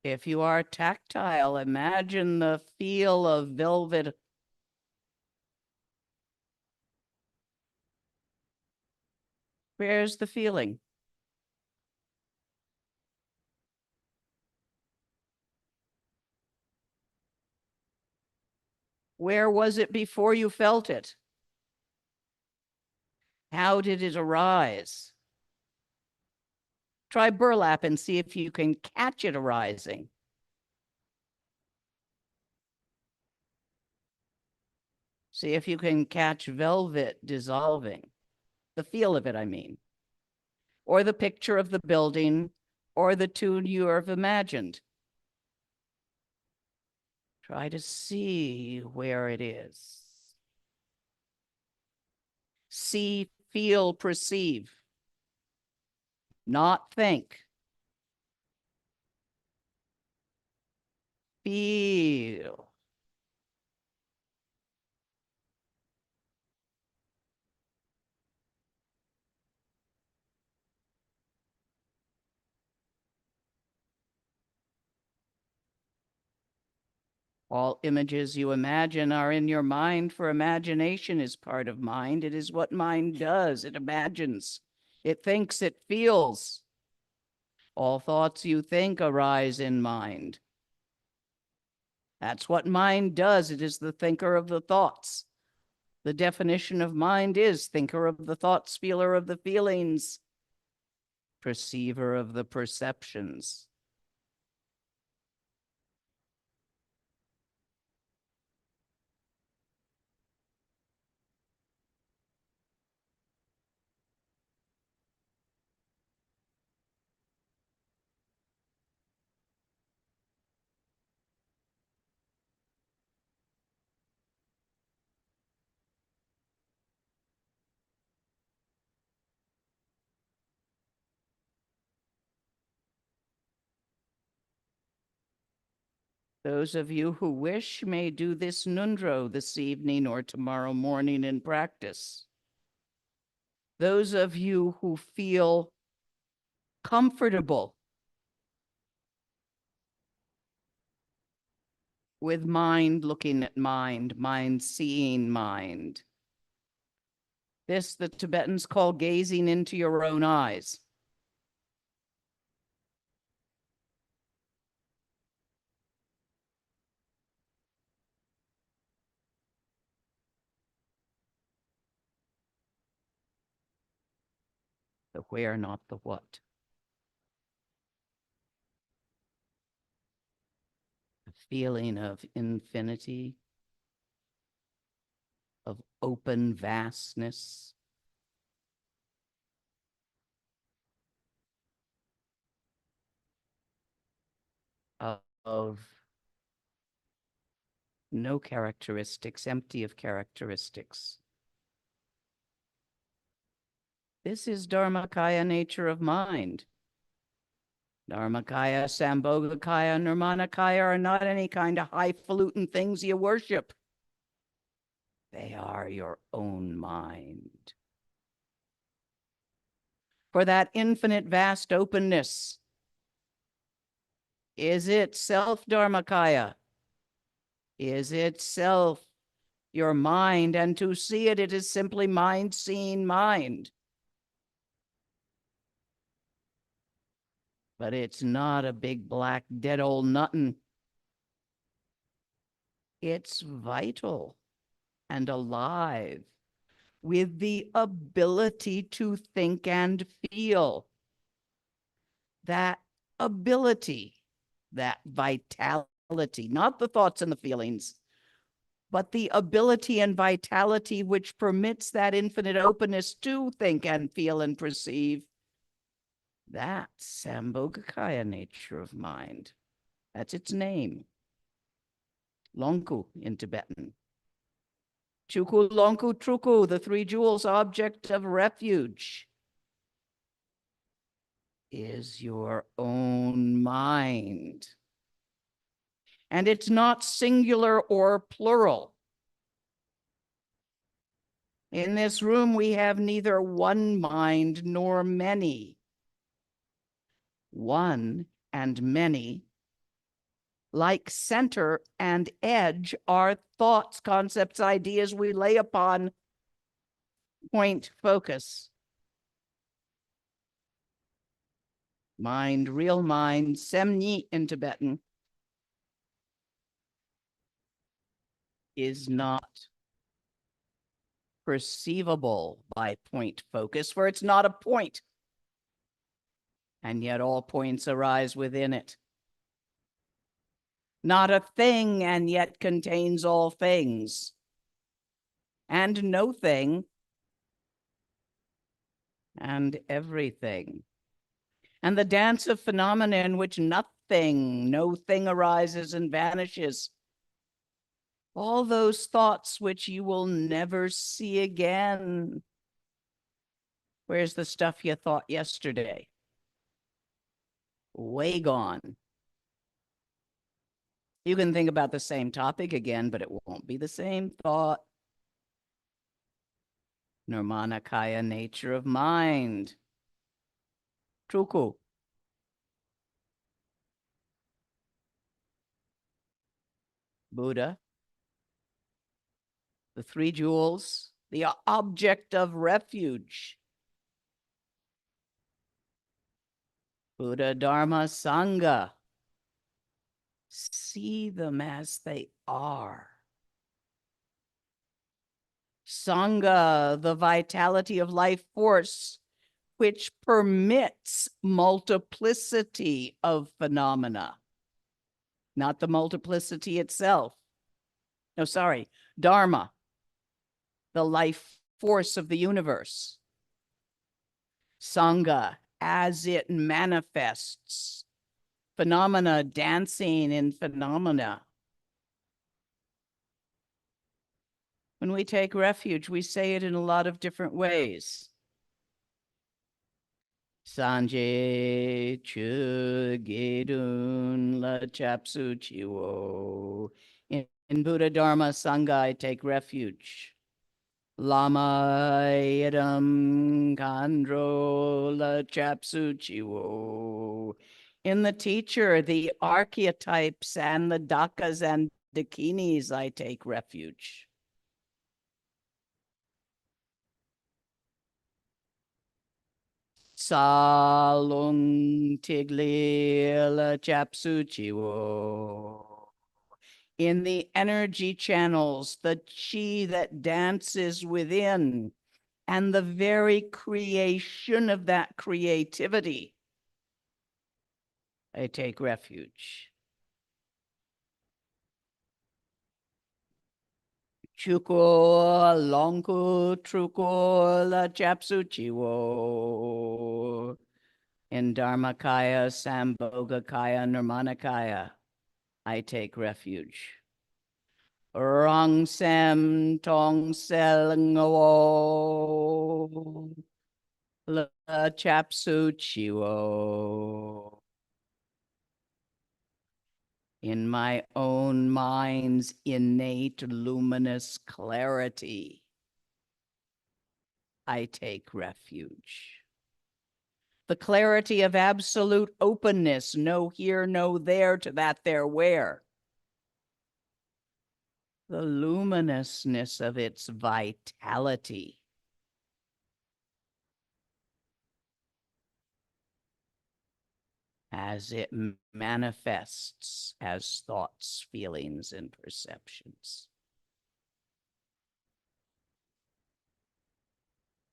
If you are tactile, imagine the feel of velvet. Where's the feeling? Where was it before you felt it? How did it arise? Try burlap and see if you can catch it arising. See if you can catch velvet dissolving. The feel of it, I mean. Or the picture of the building, or the tune you have imagined. Try to see where it is. See, feel, perceive. Not think. Feel. All images you imagine are in your mind, for imagination is part of mind. It is what mind does. It imagines, it thinks, it feels. All thoughts you think arise in mind. That's what mind does. It is the thinker of the thoughts. The definition of mind is thinker of the thoughts, feeler of the feelings, perceiver of the perceptions. Those of you who wish may do this nundro this evening or tomorrow morning in practice. Those of you who feel comfortable with mind looking at mind, mind seeing mind. This the Tibetans call gazing into your own eyes. The where, not the what. A feeling of infinity, of open vastness. Of no characteristics, empty of characteristics. This is Dharmakaya nature of mind. Dharmakaya, Sambhogakaya, Nirmanakaya are not any kind of highfalutin things you worship. They are your own mind. For that infinite vast openness, is itself Dharmakaya? Is itself your mind? And to see it, it is simply mind seeing mind. But it's not a big black dead old nothing. It's vital and alive with the ability to think and feel. That ability, that vitality, not the thoughts and the feelings, but the ability and vitality which permits that infinite openness to think and feel and perceive. That's Sambhogakaya nature of mind. That's its name. Longku in Tibetan. Chuku, Longku, Truku, the three jewels, object of refuge, is your own mind. And it's not singular or plural. In this room, we have neither one mind nor many. One and many, like center and edge, are thoughts, concepts, ideas we lay upon point focus. Mind, real mind, semni in Tibetan, is not perceivable by point focus, for it's not a point. And yet all points arise within it. Not a thing, and yet contains all things. And no thing, and everything. And the dance of phenomena in which nothing, no thing arises and vanishes. All those thoughts which you will never see again. Where's the stuff you thought yesterday? Way gone. You can think about the same topic again, but it won't be the same thought. Nirmanakaya nature of mind. Truku. Buddha. The three jewels, the object of refuge. Buddha, Dharma, Sangha. See them as they are. Sangha, the vitality of life force, which permits multiplicity of phenomena, not the multiplicity itself. No, sorry, Dharma, the life force of the universe. Sangha, as it manifests, phenomena dancing in phenomena. When we take refuge, we say it in a lot of different ways. Sanje chu gedun la chapsu chiwo. In Buddha, Dharma, Sangha, I take refuge. Lama idam kandro la chapsu chiwo. In the teacher, the archetypes and the dakas and dakinis, I take refuge. Salung tiglil chapsuchiwo. In the energy channels, the chi that dances within, and the very creation of that creativity, I take refuge. Chuko longku truko la chapsuchiwo. In Dharmakaya, Sambhogakaya, Nirmanakaya, I take refuge. Rong sem tong sel ngo. La Chapsuchiwo. In my own mind's innate luminous clarity, I take refuge. The clarity of absolute openness, no here, no there, to that there where. The luminousness of its vitality. As it manifests as thoughts, feelings, and perceptions.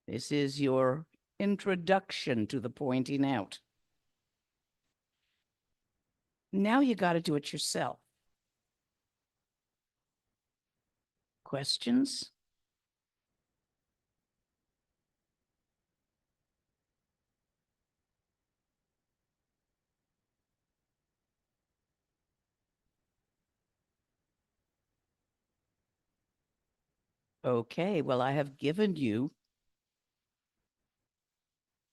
This is your introduction to the pointing out. Now you got to do it yourself. Questions? Okay, well, I have given you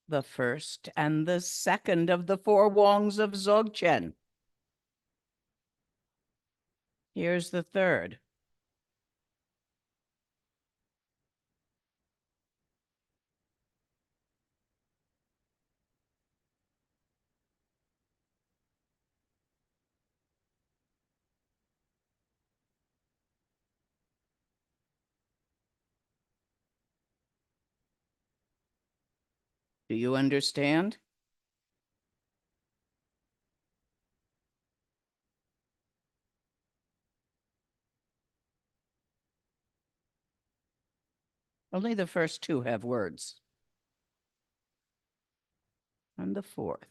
the first and the second of the four Wongs of Dzogchen. Here's the third. Do you understand? Only the first two have words. And the fourth.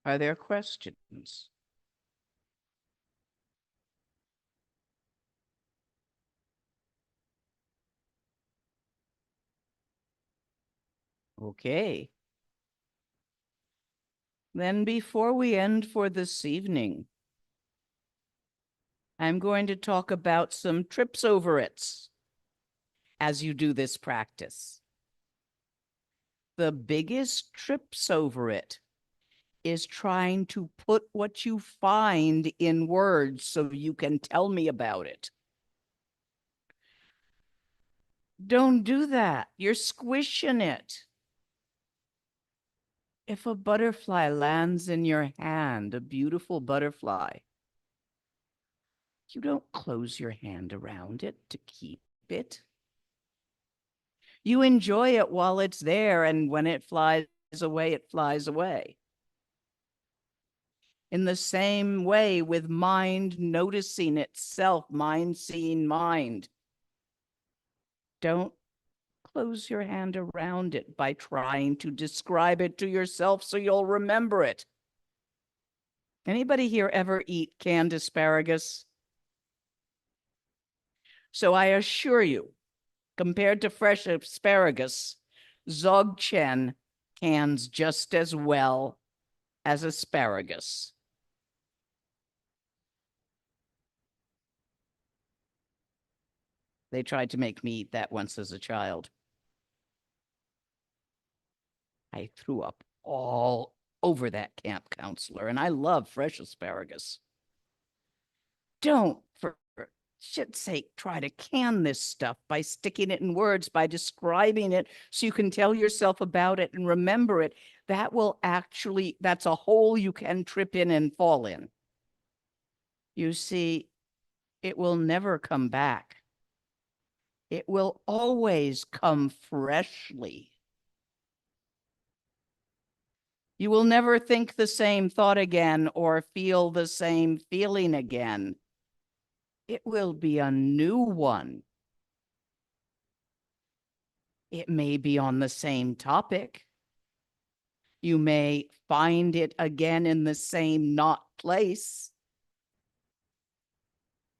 Are there questions? Okay. Then before we end for this evening, I'm going to talk about some trips over it's as you do this practice. The biggest trips over it is trying to put what you find in words so you can tell me about it. Don't do that. You're squishing it. If a butterfly lands in your hand, a beautiful butterfly, you don't close your hand around it to keep it. You enjoy it while it's there, and when it flies away, it flies away. In the same way with mind noticing itself, mind seeing mind. Don't close your hand around it by trying to describe it to yourself so you'll remember it. Anybody here ever eat canned asparagus? So I assure you, compared to fresh asparagus, Dzogchen cans just as well as asparagus. They tried to make me eat that once as a child. I threw up all over that camp counselor, and I love fresh asparagus. Don't, for shit's sake, try to can this stuff by sticking it in words, by describing it so you can tell yourself about it and remember it. That will actually, that's a hole you can trip in and fall in. You see, it will never come back. It will always come freshly. You will never think the same thought again or feel the same feeling again. It will be a new one. It may be on the same topic. You may find it again in the same not place.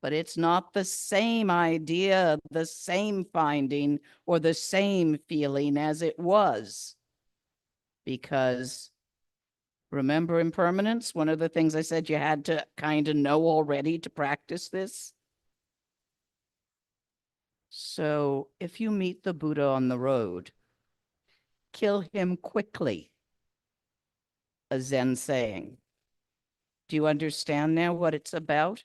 But it's not the same idea, the same finding, or the same feeling as it was. Because remember impermanence? One of the things I said you had to kind of know already to practice this. So if you meet the Buddha on the road, kill him quickly, a Zen saying. Do you understand now what it's about?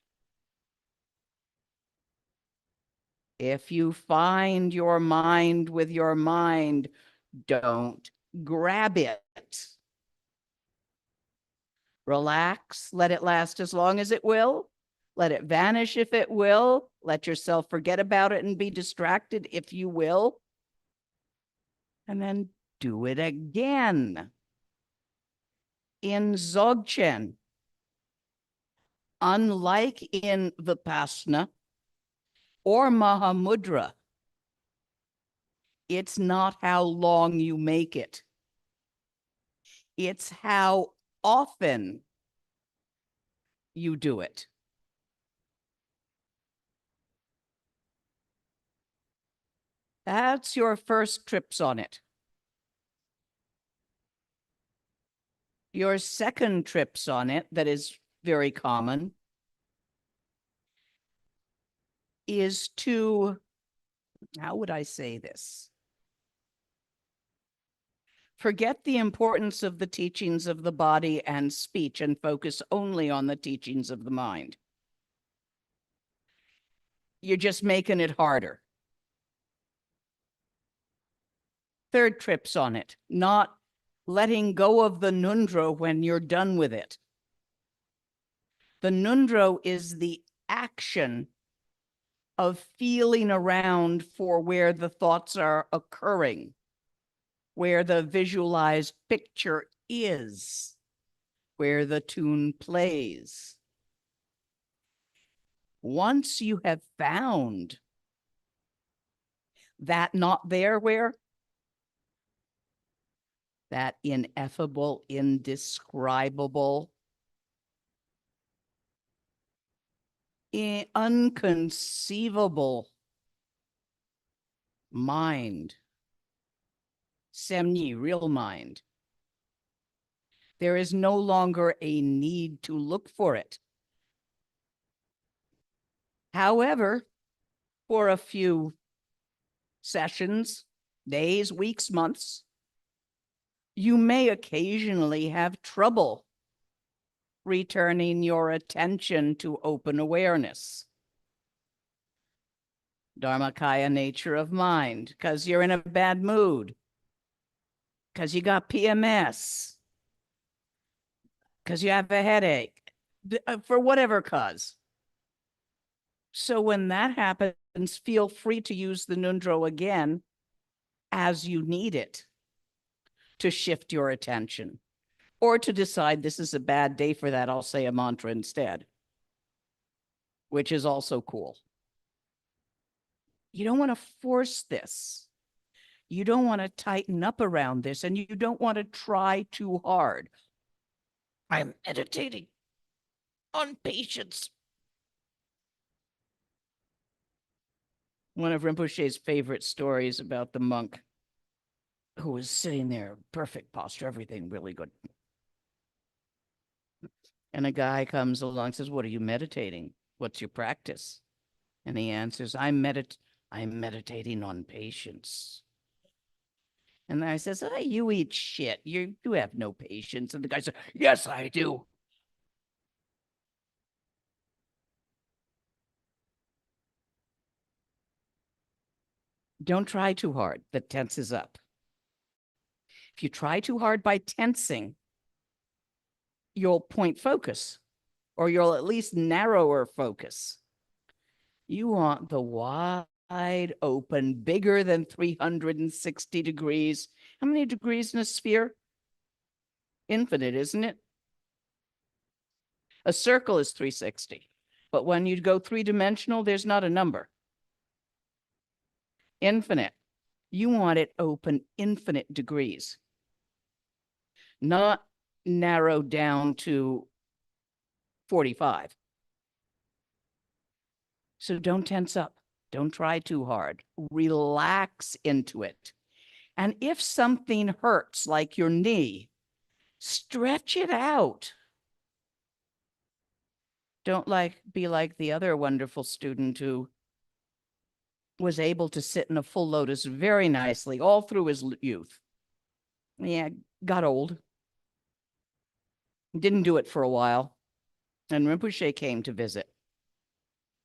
If you find your mind with your mind, don't grab it. Relax, let it last as long as it will. Let it vanish if it will. Let yourself forget about it and be distracted if you will. And then do it again. In Dzogchen, unlike in Vipassana or Mahamudra, it's not how long you make it. It's how often you do it. That's your first trips on it. Your second trips on it, that is very common, is to, how would I say this? Forget the importance of the teachings of the body and speech and focus only on the teachings of the mind. You're just making it harder. Third trips on it, not letting go of the nundro when you're done with it. The nundro is the action of feeling around for where the thoughts are occurring, where the visualized picture is, where the tune plays. Once you have found that not there where, that ineffable, indescribable, unconceivable mind, semni, real mind, there is no longer a need to look for it. However, for a few sessions, days, weeks, months, you may occasionally have trouble returning your attention to open awareness. Dharmakaya nature of mind, because you're in a bad mood, because you got PMS, because you have a headache, for whatever cause. So when that happens, feel free to use the nundro again as you need it to shift your attention. Or to decide this is a bad day for that, I'll say a mantra instead, which is also cool. You don't want to force this. You don't want to tighten up around this, and you don't want to try too hard. I'm meditating on patience. One of Rinpoche's favorite stories about the monk who was sitting there, perfect posture, everything really good. And a guy comes along and says, "What are you meditating? What's your practice?" And he answers, I'm meditating on patience. And the guy says, "Oh, you eat shit. You have no patience." And the guy says, "Yes, I do." Don't try too hard. That tenses up. If you try too hard by tensing, you'll point focus, or you'll at least narrower focus. You want the wide open, bigger than 360 degrees. How many degrees in a sphere? Infinite, isn't it? A circle is 360. But when you go three-dimensional, there's not a number. Infinite. You want it open infinite degrees, not narrowed down to 45. So don't tense up. Don't try too hard. Relax into it. And if something hurts, like your knee, stretch it out. Don't be like the other wonderful student who was able to sit in a full lotus very nicely all through his youth. Yeah, got old. Didn't do it for a while. And Rinpoche came to visit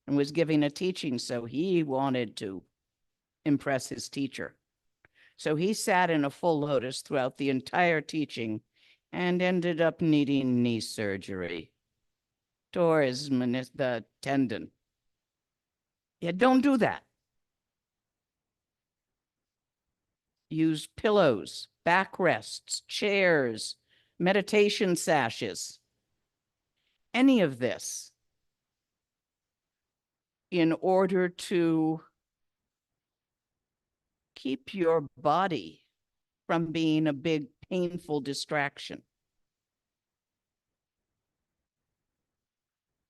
and was giving a teaching, so he wanted to impress his teacher. So he sat in a full lotus throughout the entire teaching and ended up needing knee surgery. Tore his the tendon. Yeah, don't do that. Use pillows, backrests, chairs, meditation sashes, any of this in order to keep your body from being a big, painful distraction.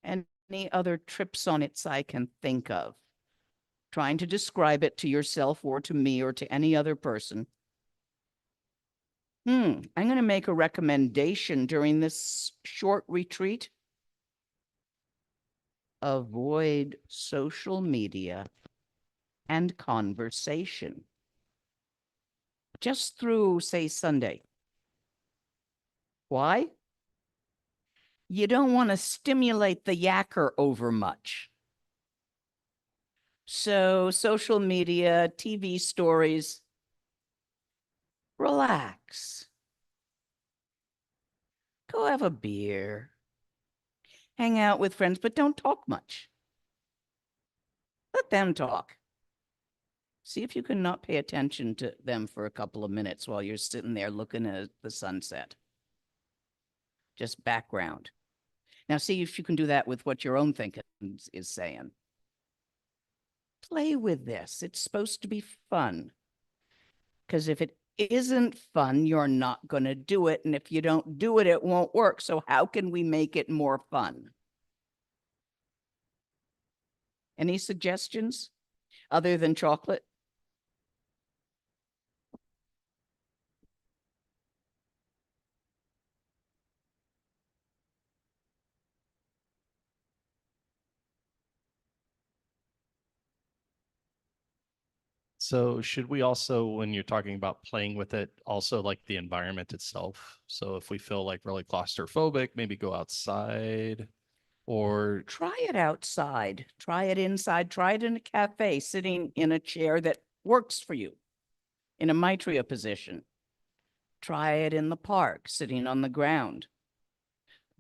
Any other trips on its I can think of, trying to describe it to yourself or to me or to any other person. I'm going to make a recommendation during this short retreat. Avoid social media and conversation. Just through, say, Sunday. Why? You don't want to stimulate the yakker over much. So social media, TV stories, relax. Go have a beer. Hang out with friends, but don't talk much. Let them talk. See if you can not pay attention to them for a couple of minutes while you're sitting there looking at the sunset. Just background. Now see if you can do that with what your own thinking is saying. Play with this. It's supposed to be fun. Because if it isn't fun, you're not going to do it. And if you don't do it, it won't work. So how can we make it more fun? Any suggestions other than chocolate? So should we also, when you're talking about playing with it, also like the environment itself? So if we feel like really claustrophobic, maybe go outside or Try it outside. Try it inside. Try it in a cafe, sitting in a chair that works for you, in a Maitreya position. Try it in the park, sitting on the ground.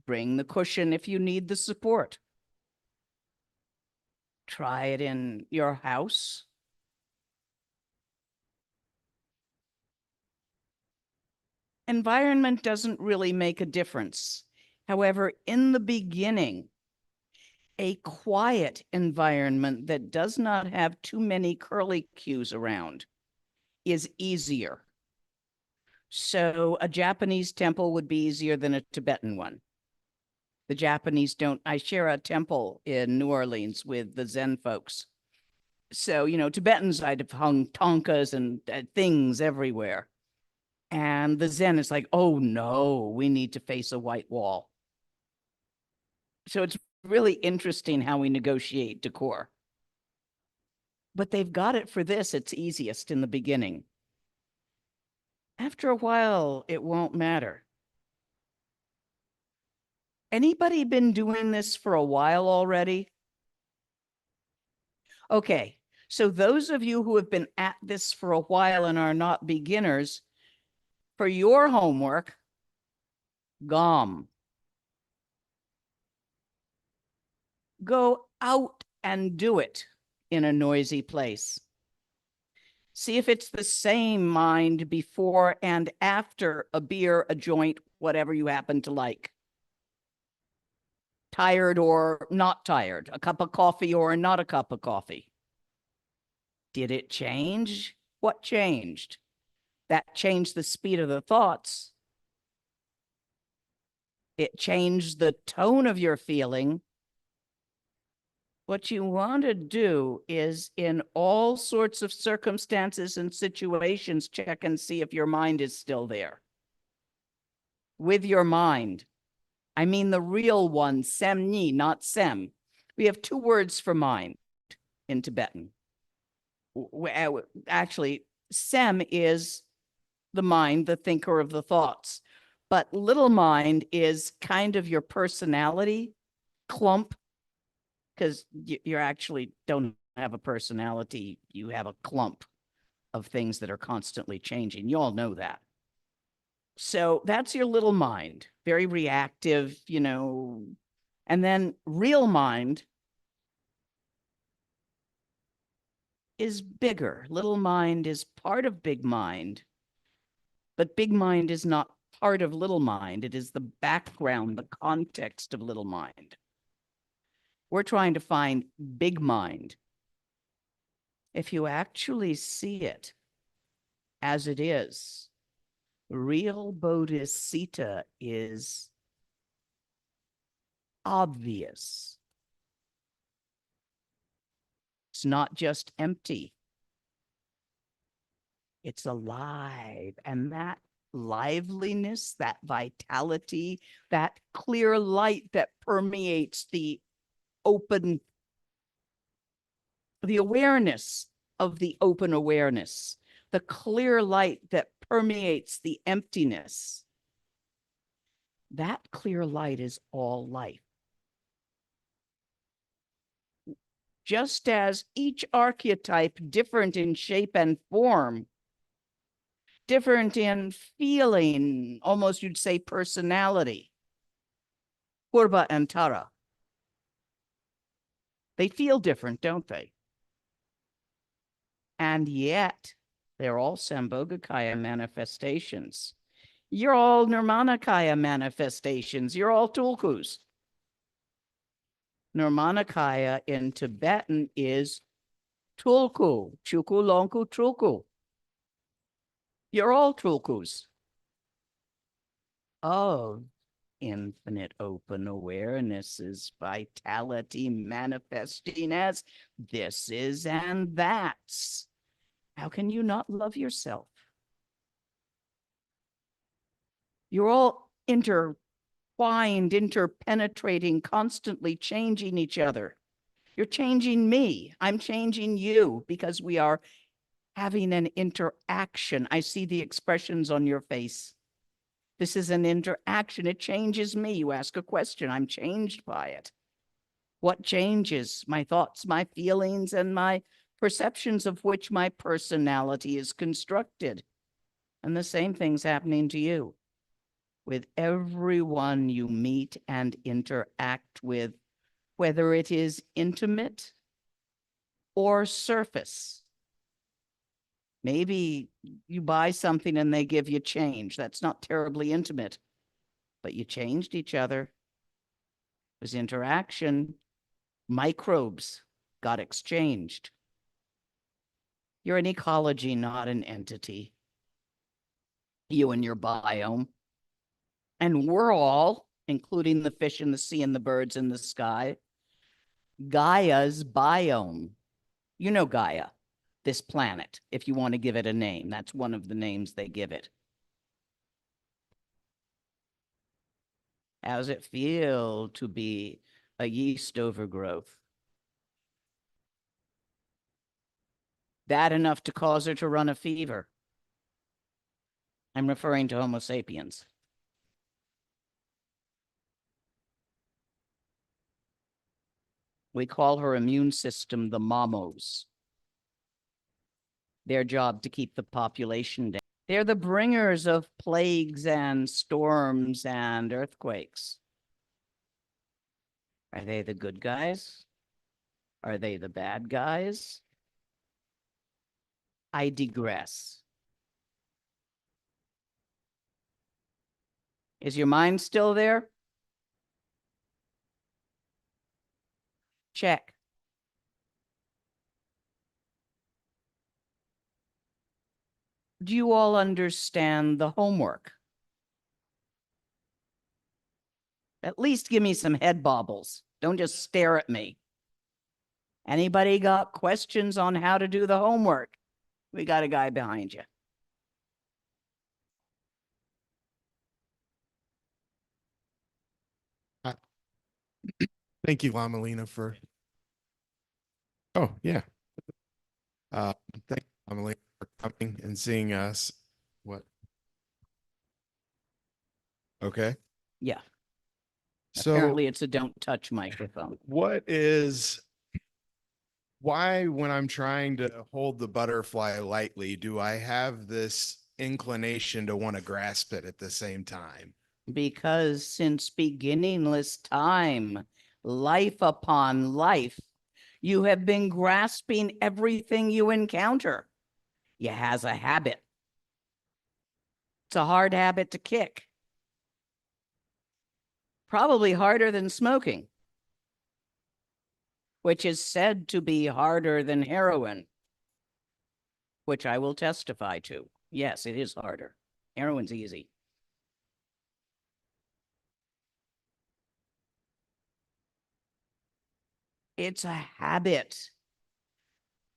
Bring the cushion if you need the support. Try it in your house. environment doesn't really make a difference. However, in the beginning, a quiet environment that does not have too many curlicues around is easier. So a Japanese temple would be easier than a Tibetan one. The Japanese don't, I share a temple in New Orleans with the Zen folks. So, you know, Tibetans, I'd have hung tonkas and things everywhere. And the Zen is like, oh no, we need to face a white wall. So it's really interesting how we negotiate decor. But they've got it for this, it's easiest in the beginning. After a while, it won't matter. Anybody been doing this for a while already? Okay, so those of you who have been at this for a while and are not beginners, for your homework, GOM. Go out and do it in a noisy place. See if it's the same mind before and after a beer, a joint, whatever you happen to like. Tired or not tired, a cup of coffee or not a cup of coffee. Did it change? What changed? That changed the speed of the thoughts. It changed the tone of your feeling. What you want to do is, in all sorts of circumstances and situations, check and see if your mind is still there. With your mind. I mean the real one, sem ni, not sem. We have two words for mind in Tibetan. Actually, sem is the mind, the thinker of the thoughts. But little mind is kind of your personality clump, because you actually don't have a personality. You have a clump of things that are constantly changing. You all know that. So that's your little mind, very reactive, you know. And then real mind is bigger. Little mind is part of big mind, but big mind is not part of little mind. It is the background, the context of little mind. We're trying to find big mind. If you actually see it as it is, real bodhisattva is obvious. It's not just empty. It's alive. And that liveliness, that vitality, that clear light that permeates the open, the awareness of the open awareness, the clear light that permeates the emptiness. That clear light is all life. Just as each archetype, different in shape and form, different in feeling, almost you'd say personality, Purva and Tara. They feel different, don't they? And yet, they're all Sambhogakaya manifestations. You're all Nirmanakaya manifestations. You're all Tulkus. Nirmanakaya in Tibetan is Tulku, Chuku Lonku Tulku. You're all Tulkus. Of infinite open awareness is vitality manifesting as this is and that's. How can you not love yourself? You're all intertwined, interpenetrating, constantly changing each other. You're changing me. I'm changing you because we are having an interaction. I see the expressions on your face. This is an interaction. It changes me. You ask a question. I'm changed by it. What changes? My thoughts, my feelings, and my perceptions of which my personality is constructed. And the same thing's happening to you. With everyone you meet and interact with, whether it is intimate or surface. Maybe you buy something and they give you change. That's not terribly intimate, but you changed each other. There's interaction. Microbes got exchanged. You're an ecology, not an entity. You and your biome. And we're all, including the fish in the sea and the birds in the sky, Gaia's biome. You know Gaia, this planet, if you want to give it a name. That's one of the names they give it. How's it feel to be a yeast overgrowth? That enough to cause her to run a fever. I'm referring to Homo sapiens. We call her immune system the mamos. Their job to keep the population down. They're the bringers of plagues and storms and earthquakes. Are they the good guys? Are they the bad guys? I digress. Is your mind still there? Check. Do you all understand the homework? At least give me some head bobbles. Don't just stare at me. Anybody got questions on how to do the homework? We got a guy behind you. Thank you, Lama Lena, for. Oh, yeah. Thank you, Lama Lena, for coming and seeing us. What? Okay. Yeah. So Apparently it's a don't touch microphone. why, when I'm trying to hold the butterfly lightly, do I have this inclination to want to grasp it at the same time? Because since beginningless time, life upon life, you have been grasping everything you encounter. You has a habit. It's a hard habit to kick. Probably harder than smoking, which is said to be harder than heroin, which I will testify to. Yes, it is harder. Heroin's easy. It's a habit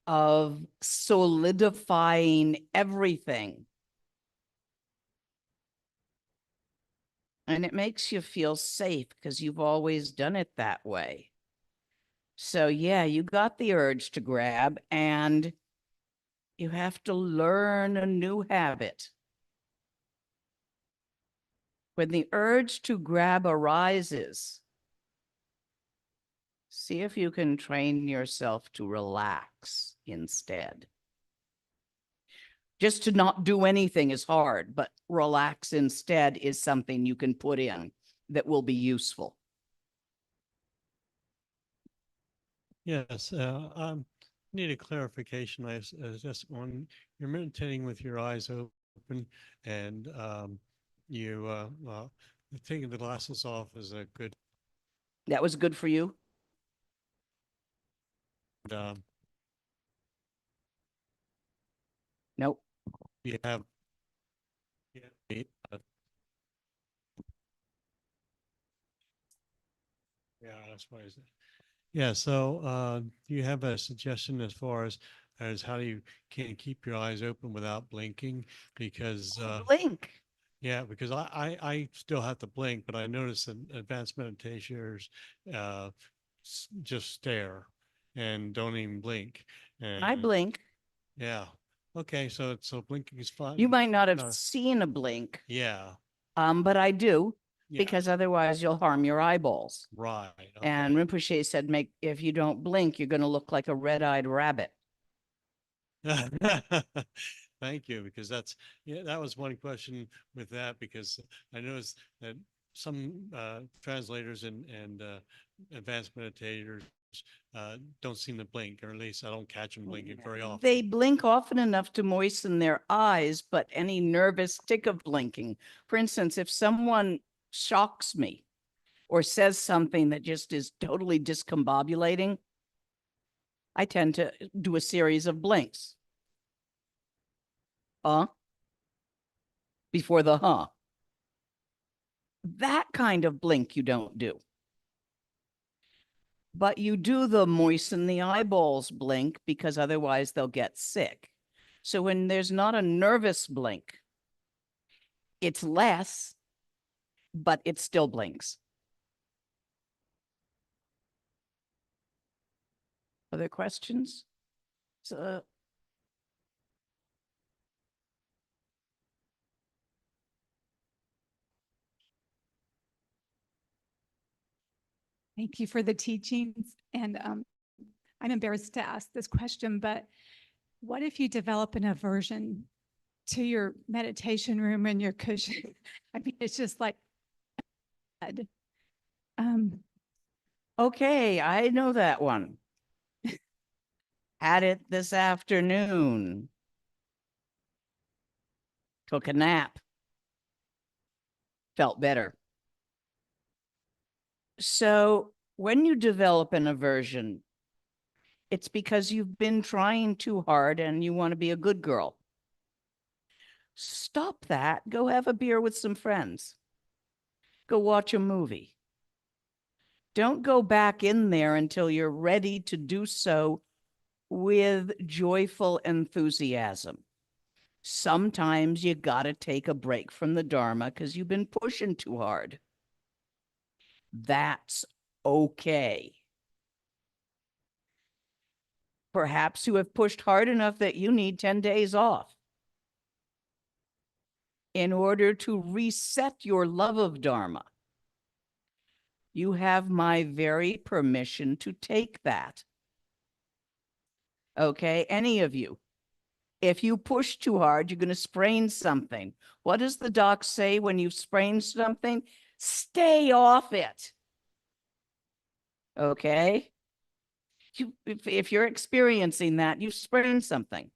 of solidifying everything. And it makes you feel safe because you've always done it that way. So yeah, you got the urge to grab and you have to learn a new habit. When the urge to grab arises, see if you can train yourself to relax instead. Just to not do anything is hard, but relax instead is something you can put in that will be useful. Yes, need a clarification. I was just on, you're meditating with your eyes open and taking the glasses off is a good, That was good for you? um, Nope. you have, yeah, yeah, that's why is it. Yeah, so do you have a suggestion as far as how you can keep your eyes open without blinking? Because Blink. yeah, because I still have to blink, but I notice that advanced meditators just stare and don't even blink. And I blink. yeah, okay, so blinking is fine. You might not have No. seen a blink, Yeah, but I do, yeah, because otherwise you'll harm your eyeballs. right. And Rinpoche said, if you don't blink, you're going to look like a red-eyed rabbit. Thank you, because that was one question with that, because I noticed that some translators and advanced meditators don't seem to blink, or at least I don't catch them blinking very often. They blink often enough to moisten their eyes, but any nervous tick of blinking, for instance, if someone shocks me or says something that just is totally discombobulating, I tend to do a series of blinks. Before the That kind of blink you don't do. But you do the moisten the eyeballs blink because otherwise they'll get sick. So when there's not a nervous blink, it's less, but it still blinks. Other questions? So, Thank you for the teachings. And I'm embarrassed to ask this question, but what if you develop an aversion to your meditation room and your cushion? I mean, it's just like, okay, I know that one. Had it this afternoon. Took a nap. Felt better. So when you develop an aversion, it's because you've been trying too hard and you want to be a good girl. Stop that. Go have a beer with some friends. Go watch a movie. Don't go back in there until you're ready to do so with joyful enthusiasm. Sometimes you got to take a break from the Dharma because you've been pushing too hard. That's okay. Perhaps you have pushed hard enough that you need 10 days off in order to reset your love of Dharma. You have my very permission to take that. Okay, any of you. If you push too hard, you're going to sprain something. What does the doc say when you sprain something? Stay off it. Okay? If you're experiencing that, you've sprained something.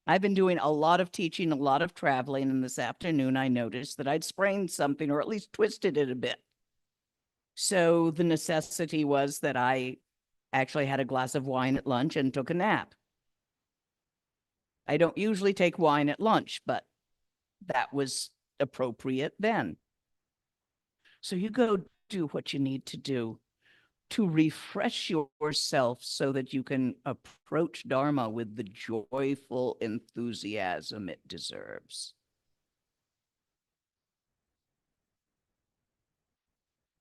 I've been doing a lot of teaching, a lot of traveling, and this afternoon I noticed that I'd sprained something or at least twisted it a bit. So the necessity was that I actually had a glass of wine at lunch and took a nap. I don't usually take wine at lunch, but that was appropriate then. So you go do what you need to do to refresh yourself so that you can approach Dharma with the joyful enthusiasm it deserves.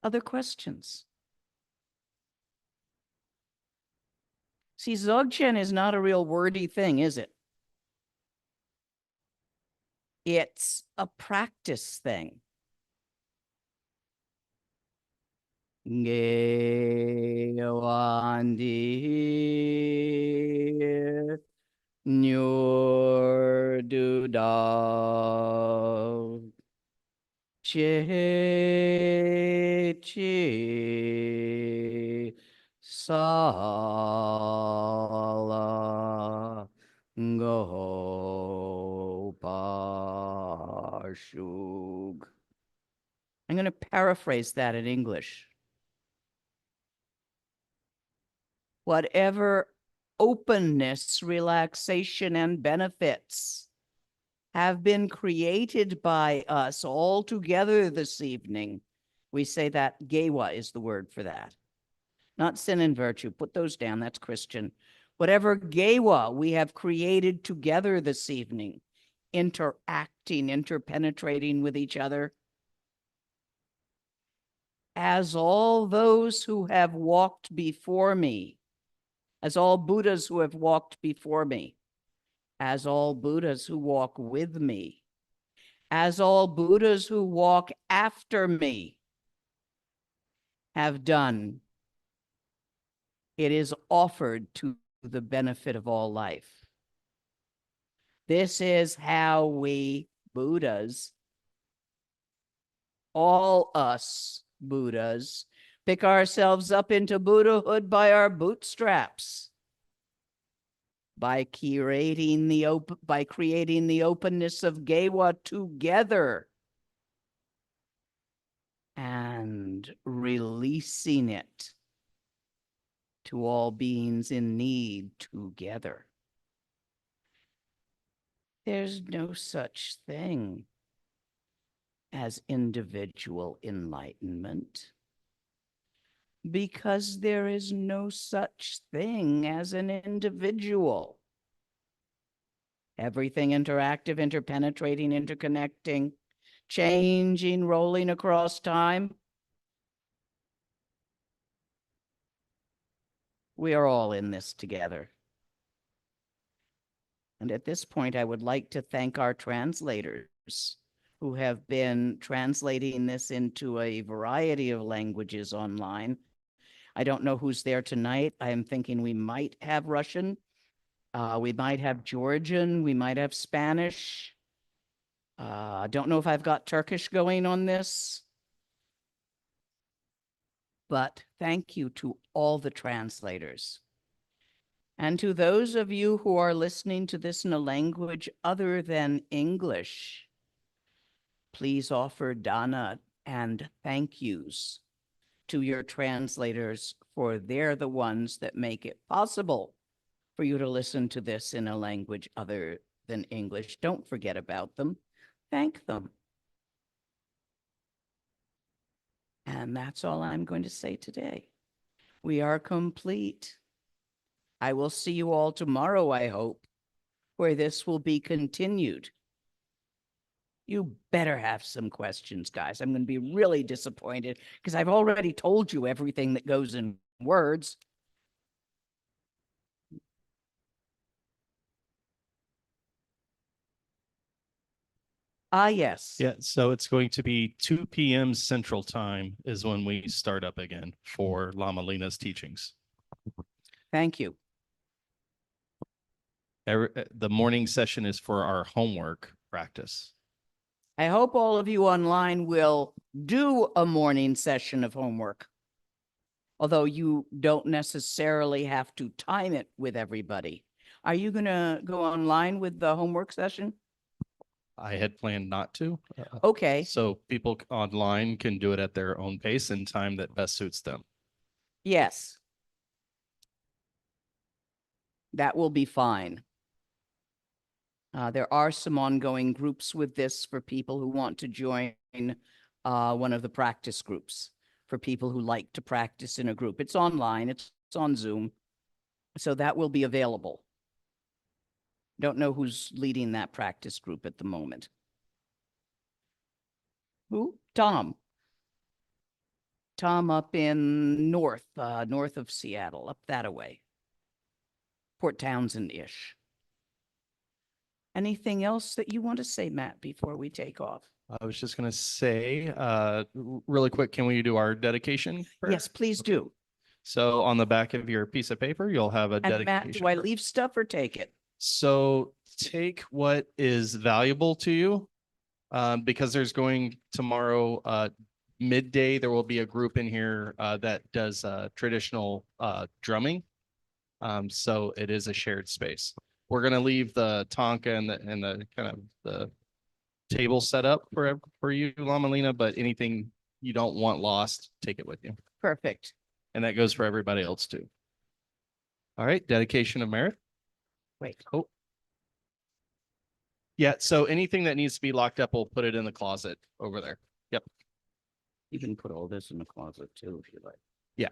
Other questions? See, Dzogchen is not a real wordy thing, is it? It's a practice thing. Gewandi Nyor Duda Che Che Sala Go Pashug. I'm going to paraphrase that in English. Whatever openness, relaxation, and benefits have been created by us all together this evening. We say that Gewa is the word for that. Not sin and virtue. Put those down. That's Christian. Whatever Gewa we have created together this evening, interacting, interpenetrating with each other, as all those who have walked before me, as all Buddhas who have walked before me, as all Buddhas who walk with me, as all Buddhas who walk after me have done, it is offered to the benefit of all life. This is how we Buddhas, all us Buddhas, pick ourselves up into Buddhahood by our bootstraps, by creating the openness of Gewa together and releasing it to all beings in need together. There's no such thing as individual enlightenment, because there is no such thing as an individual. Everything interactive, interpenetrating, interconnecting, changing, rolling across time. We are all in this together. And at this point, I would like to thank our translators who have been translating this into a variety of languages online. I don't know who's there tonight. I am thinking we might have Russian. We might have Georgian. We might have Spanish. I don't know if I've got Turkish going on this. But thank you to all the translators. And to those of you who are listening to this in a language other than English, please offer dana and thank yous to your translators, for they're the ones that make it possible for you to listen to this in a language other than English. Don't forget about them. Thank them. And that's all I'm going to say today. We are complete. I will see you all tomorrow, I hope, where this will be continued. You better have some questions, guys. I'm going to be really disappointed because I've already told you everything that goes in words. Yes. Yeah, so it's going to be 2 p.m. Central Time is when we start up again for Lama Lena's teachings. Thank you. The morning session is for our homework practice. I hope all of you online will do a morning session of homework, although you don't necessarily have to time it with everybody. Are you going to go online with the homework session? I had planned not to. Okay. So people online can do it at their own pace and time that best suits them. Yes. That will be fine. There are some ongoing groups with this for people who want to join one of the practice groups, for people who like to practice in a group. It's online, it's on Zoom, so that will be available. Don't know who's leading that practice group at the moment. Who? Tom. Tom up in north of Seattle, up that away. Port Townsend-ish. Anything else that you want to say, Matt, before we take off? I was just going to say, really quick, can we do our dedication? prayer? Yes, please do. So on the back of your piece of paper, you'll have a And dedication. Matt, do I leave stuff or take it? So take what is valuable to you, because there's going tomorrow, midday, there will be a group in here that does traditional drumming. So it is a shared space. We're going to leave the Tonka and the kind of the table set up for you, Lama Lena, but anything you don't want lost, take it with you. Perfect. And that goes for everybody else too. All right, dedication of merit. Wait. Oh. Yeah, so anything that needs to be locked up, we'll put it in the closet over there. Yep. You can put all this in the closet too, if you like. Yeah.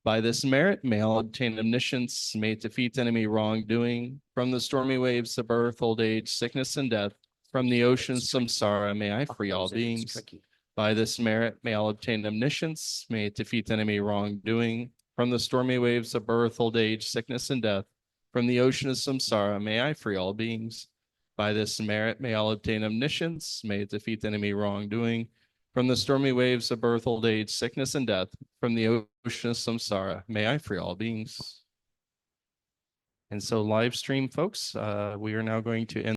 By this merit, may all obtain omniscience, may it defeat enemy wrongdoing. From the stormy waves of birth, old age, sickness, and death, from the oceans samsara, may I free all It's beings. tricky. By this merit, may all obtain omniscience, may it defeat enemy wrongdoing. From the stormy waves of birth, old age, sickness, and death, from the ocean of samsara, may I free all beings. By this merit, may all obtain omniscience, may it defeat enemy wrongdoing. From the stormy waves of birth, old age, sickness, and death, from the ocean of samsara, may I free all beings. And so live stream folks, we are now going to end